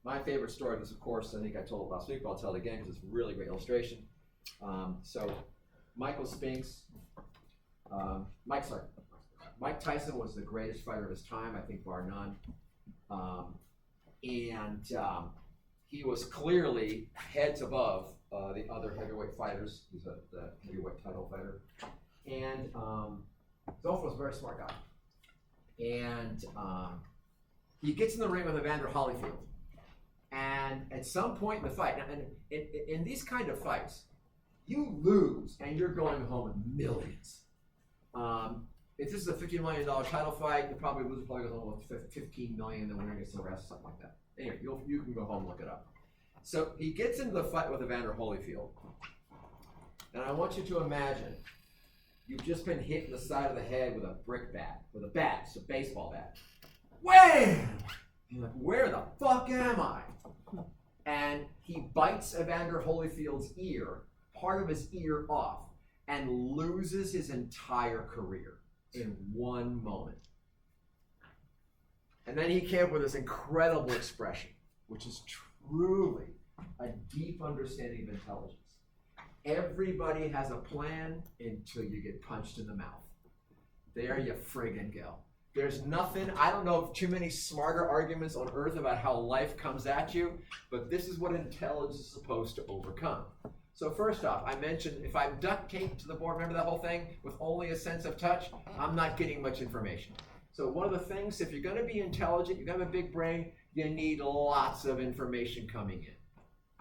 my favorite story of this, of course, I think I told it last week, but I'll tell it again because it's a really great illustration. So, Michael Spinks, Mike Tyson was the greatest fighter of his time, I think, bar none. He was clearly heads above the other heavyweight fighters. He's the heavyweight title fighter. And Zolf was a very smart guy. And he gets in the ring with Evander Holyfield. And at some point in the fight, now, and in these kind of fights, you lose and you're going home with millions. If this is a $15 million title fight, you probably lose probably goes home with $15 million, the winner gets the rest, something like that. Anyway, you can go home and look it up. So he gets into the fight with Evander Holyfield. And I want you to imagine you've just been hit in the side of the head with a brick bat, it's a baseball bat. Wham! You're like, where the fuck am I? And he bites Evander Holyfield's ear, part of his ear off, and loses his entire career in one moment. And then he came up with this incredible expression, which is truly a deep understanding of intelligence. Everybody has a plan until you get punched in the mouth. There you friggin' go. There's nothing, I don't know of too many smarter arguments on earth about how life comes at you, but this is what intelligence is supposed to overcome. So first off, I mentioned if I'm duct taped to the board, remember that whole thing, with only a sense of touch, I'm not getting much information. So one of the things, if you're gonna be intelligent, you're gonna have a big brain, you need lots of information coming in.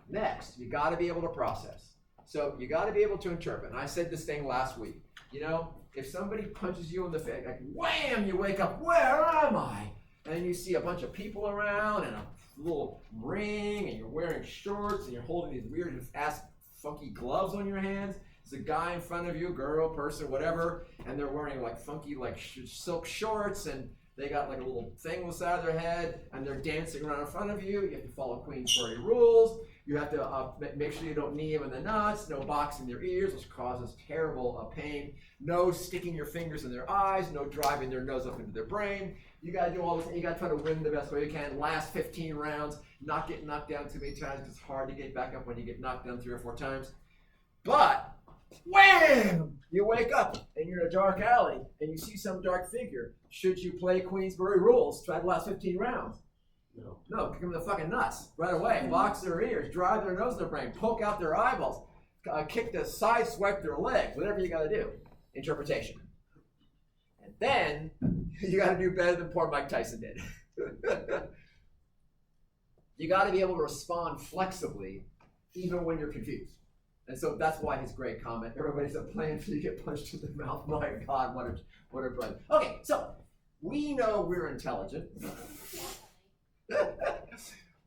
Next, you gotta be able to process. So you gotta be able to interpret. And I said this thing last week, you know, if somebody punches you in the face, like wham, you wake up, where am I? And you see a bunch of people around and a little ring and you're wearing shorts and you're holding these weird ass funky gloves on your hands. There's a guy in front of you, girl, person, whatever, and they're wearing like funky like silk shorts and they got like a little thing on the side of their head and they're dancing around in front of you. You have to follow Queensbury rules. You have to make sure you don't knee them in the nuts, no boxing their ears, which causes terrible pain, no sticking your fingers in their eyes, no driving their nose up into their brain. You gotta do all this, you gotta try to win the best way you can, last 15 rounds, not get knocked down too many times, it's hard to get back up when you get knocked down 3 or 4 times. But, wham! You wake up and you're in a dark alley and you see some dark figure. Should you play Queensbury rules, try the last 15 rounds? No, kick them in the fucking nuts right away. Box their ears, drive their nose in their brain, poke out their eyeballs, kick the side swipe their leg, whatever you gotta do. Interpretation. And then you gotta do better than poor Mike Tyson did. You gotta be able to respond flexibly even when you're confused. And so that's why his great comment, everybody's a plan till you get punched in the mouth. My God, what a brother. Okay, so we know we're intelligent.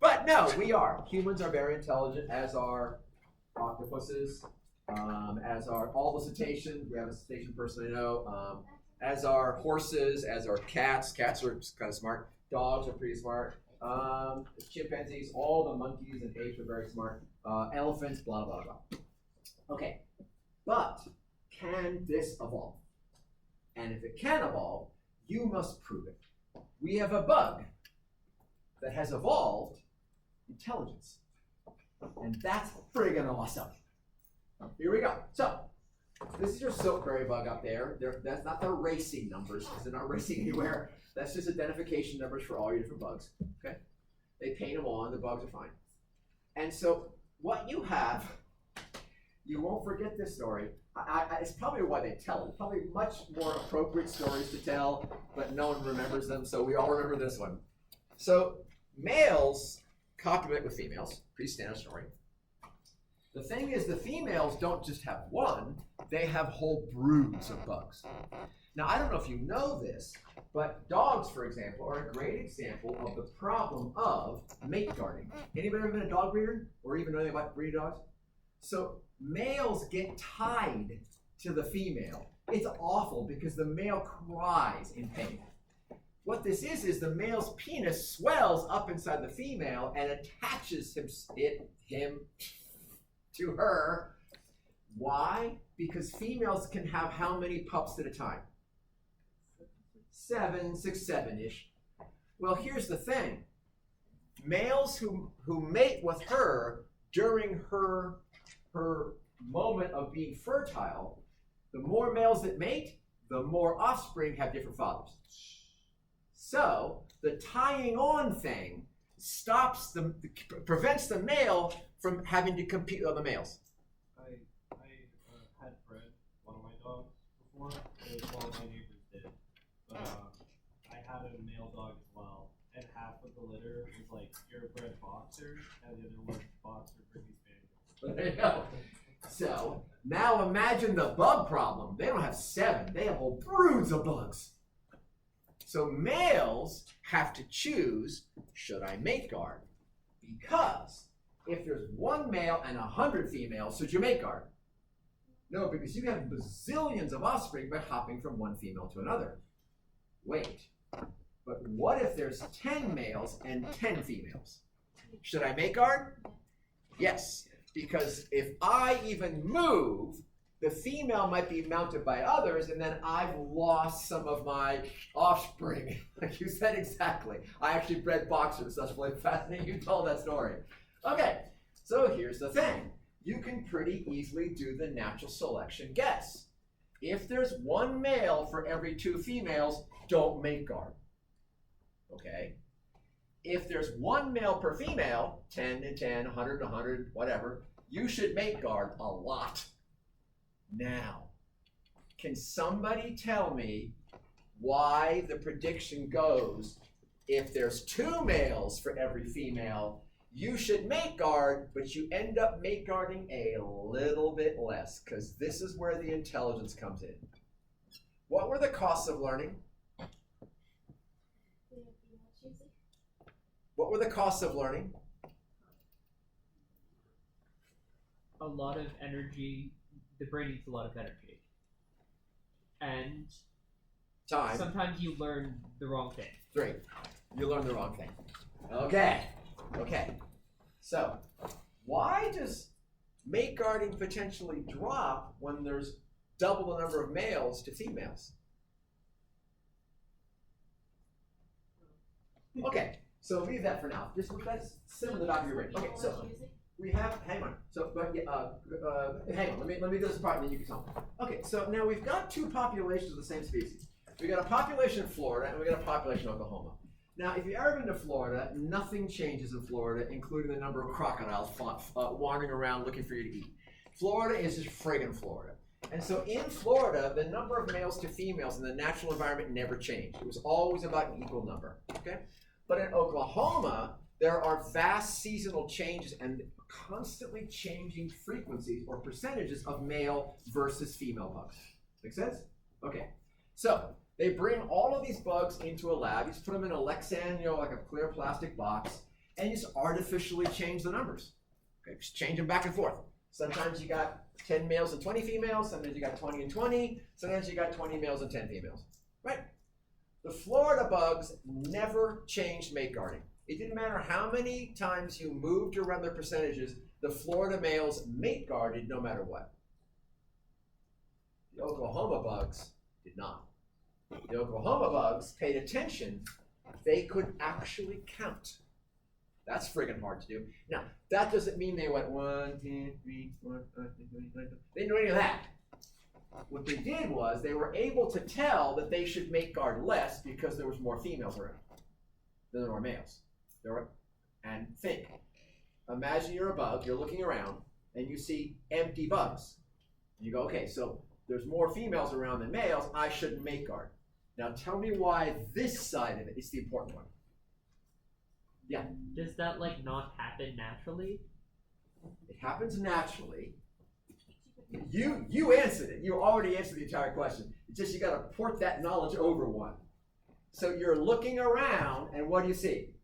But no, we are. Humans are very intelligent, as are octopuses, as are all the cetaceans. We have a cetacean person I know. As are horses, as are cats. Cats are kind of smart. Dogs are pretty smart. Chimpanzees, all the monkeys and apes are very smart. Elephants, blah, blah, blah. Okay, but can this evolve? And if it can evolve, you must prove it. We have a bug that has evolved intelligence. And that's friggin' awesome. Here we go. So, this is your silkberry bug up there. That's not the racing numbers, because they're not racing anywhere. That's just identification numbers for all your different bugs. Okay? They paint them on, the bugs are fine. And so, what you have, you won't forget this story. It's probably why they tell it. Probably much more appropriate stories to tell, but no one remembers them, so we all remember this one. So, males copulate with females, pretty standard story. The thing is, the females don't just have one, they have whole broods of bugs. Now, I don't know if you know this, but dogs, for example, are a great example of the problem of mate guarding. Anybody ever been a dog breeder? Or even know anything about breeding dogs? So, males get tied to the female. It's awful because the male cries in pain. What this is the male's penis swells up inside the female and attaches him to her. Why? Because females can have how many pups at a time? 6, 7-ish. Well, here's the thing. Males who mate with her during her moment of being fertile, the more males that mate, the more offspring have different fathers. So the tying on thing prevents the male from having to compete with the males. I had bred one of my dogs before. It was one of my neighbors did. But I had a male dog as well, and half of the litter was like purebred boxer, and the other was boxer British Spaniel. There you go. So now imagine the bug problem. They don't have 7; they have whole broods of bugs. So males have to choose: should I mate guard? Because if there's 1 male and 100 females, should you mate guard? No, because you have bazillions of offspring by hopping from one female to another. Wait, but what if there's 10 males and 10 females? Should I mate guard? Yes, because if I even move, the female might be mounted by others, and then I've lost some of my offspring. Like you said exactly. I actually bred boxers. That's really fascinating. You told that story. Okay, so here's the thing. You can pretty easily do the natural selection guess. If there's 1 male for every 2 females, don't mate guard. Okay? If there's 1 male per female, 10 and 10, 100 and 100, whatever, you should mate guard a lot. Now, can somebody tell me why the prediction goes, if there's 2 males for every female, you should mate guard, but you end up mate guarding a little bit less, because this is where the intelligence comes in. What were the costs of learning? What were the costs of learning? A lot of energy. The brain needs a lot of energy. And Time. sometimes you learn the wrong thing. 3. You learned the wrong thing. Okay. So, why does mate guarding potentially drop when there's double the number of males to females? Okay, so leave that for now. Just let's sit on the top of your brain. Okay, so we have, hang on. So, hang on. Let me do this part, and then you can tell me. Okay, so now we've got 2 populations of the same species. We got a population in Florida, and we got a population in Oklahoma. Now, if you've ever been to Florida, nothing changes in Florida, including the number of crocodiles wandering around looking for you to eat. Florida is just friggin' Florida. And so in Florida, the number of males to females in the natural environment never changed. It was always about an equal number, okay? But in Oklahoma, there are vast seasonal changes and constantly changing frequencies or percentages of male versus female bugs. Make sense? Okay. So they bring all of these bugs into a lab. You just put them in a Lexan, like a clear plastic box, and you just artificially change the numbers. Okay, just change them back and forth. Sometimes you got 10 males and 20 females. Sometimes you got 20 and 20. Sometimes you got 20 males and 10 females. Right? The Florida bugs never changed mate guarding. It didn't matter how many times you moved around their percentages, the Florida males mate guarded no matter what. The Oklahoma bugs did not. The Oklahoma bugs paid attention. They could actually count. That's friggin' hard to do. Now, that doesn't mean they went 1, 2, 3, 4, 5, 6, 7, 8, 9, 10. They didn't do any of that. What they did was they were able to tell that they should mate guard less because there was more females around than there were males. And think. Imagine you're a bug, you're looking around, and you see empty bugs. And you go, okay, so there's more females around than males, I shouldn't mate guard. Now tell me why this side of it is the important one. Yeah. Does that not happen naturally? It happens naturally. You answered it. You already answered the entire question. It's just you got to port that knowledge over one. So you're looking around, and what do you see?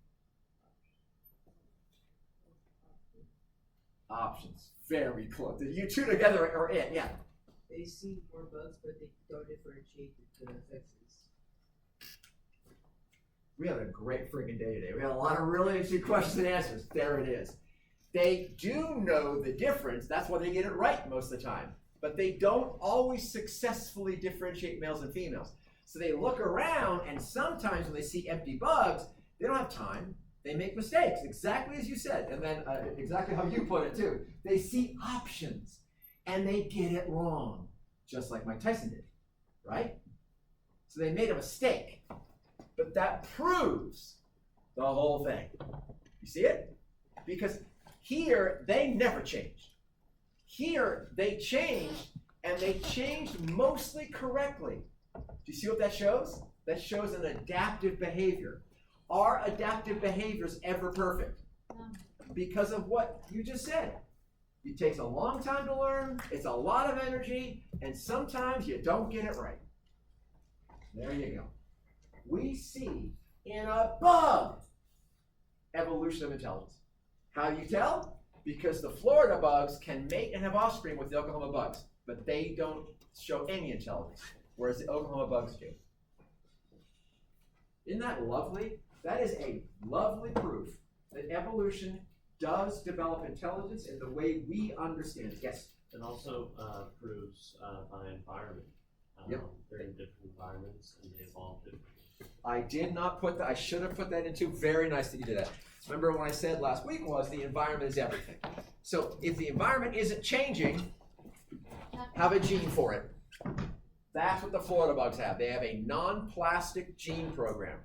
Options. Very close. You two together are it. Yeah. They see more bugs, but they don't differentiate the sexes. We had a great freaking day today. We had a lot of really interesting questions and answers. There it is. They do know the difference. That's why they get it right most of the time. But they don't always successfully differentiate males and females. So they look around, and sometimes when they see empty bugs, they don't have time. They make mistakes, exactly as you said, and then exactly how you put it too. They see options, and they get it wrong, just like Mike Tyson did, right? So they made a mistake, but that proves the whole thing. You see it? Because here, they never changed. Here, they changed, and they changed mostly correctly. Do you see what that shows? That shows an adaptive behavior. Are adaptive behaviors ever perfect? No. Because of what you just said. It takes a long time to learn, it's a lot of energy, and sometimes you don't get it right. There you go. We see in a bug evolution of intelligence. How do you tell? Because the Florida bugs can mate and have offspring with the Oklahoma bugs, but they don't show any intelligence, whereas the Oklahoma bugs do. Isn't that lovely? That is a lovely proof that evolution does develop intelligence in the way we understand it. Yes? It also proves by environment. Yep. They're in different environments and they evolve differently. I did not put that. I should have put that into. Very nice that you did that. Remember what I said last week was the environment is everything. So if the environment isn't changing, have a gene for it. That's what the Florida bugs have. They have a non-plastic gene program.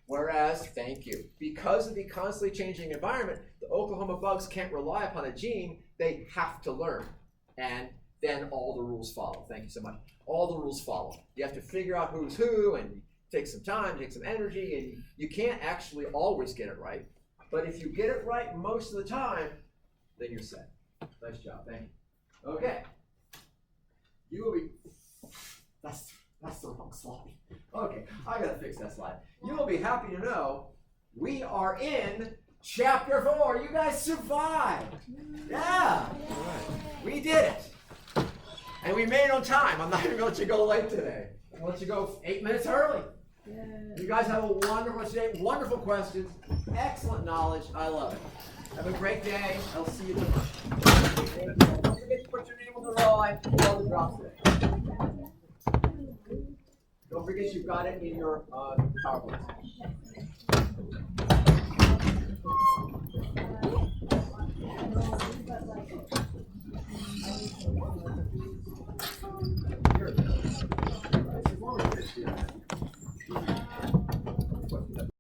Whereas, thank you, because of the constantly changing environment, the Oklahoma bugs can't rely upon a gene. They have to learn. And then all the rules follow. Thank you so much. All the rules follow. You have to figure out who's who, and take some time, take some energy, and you can't actually always get it right. But if you get it right most of the time, then you're set. Nice job, thank you. Okay. You will be, that's the wrong slide. Okay, I gotta fix that slide. You will be happy to know we are in chapter 4. You guys survived. Yeah, we did it. And we made it on time. I'm not even gonna let you go late today. I'm gonna let you go 8 minutes early. You guys have a wonderful day, wonderful questions, excellent knowledge. I love it. Have a great day. I'll see you tomorrow. Don't forget to put your name on the roll. I have all the drops today. Don't forget you've got it in your PowerPoint.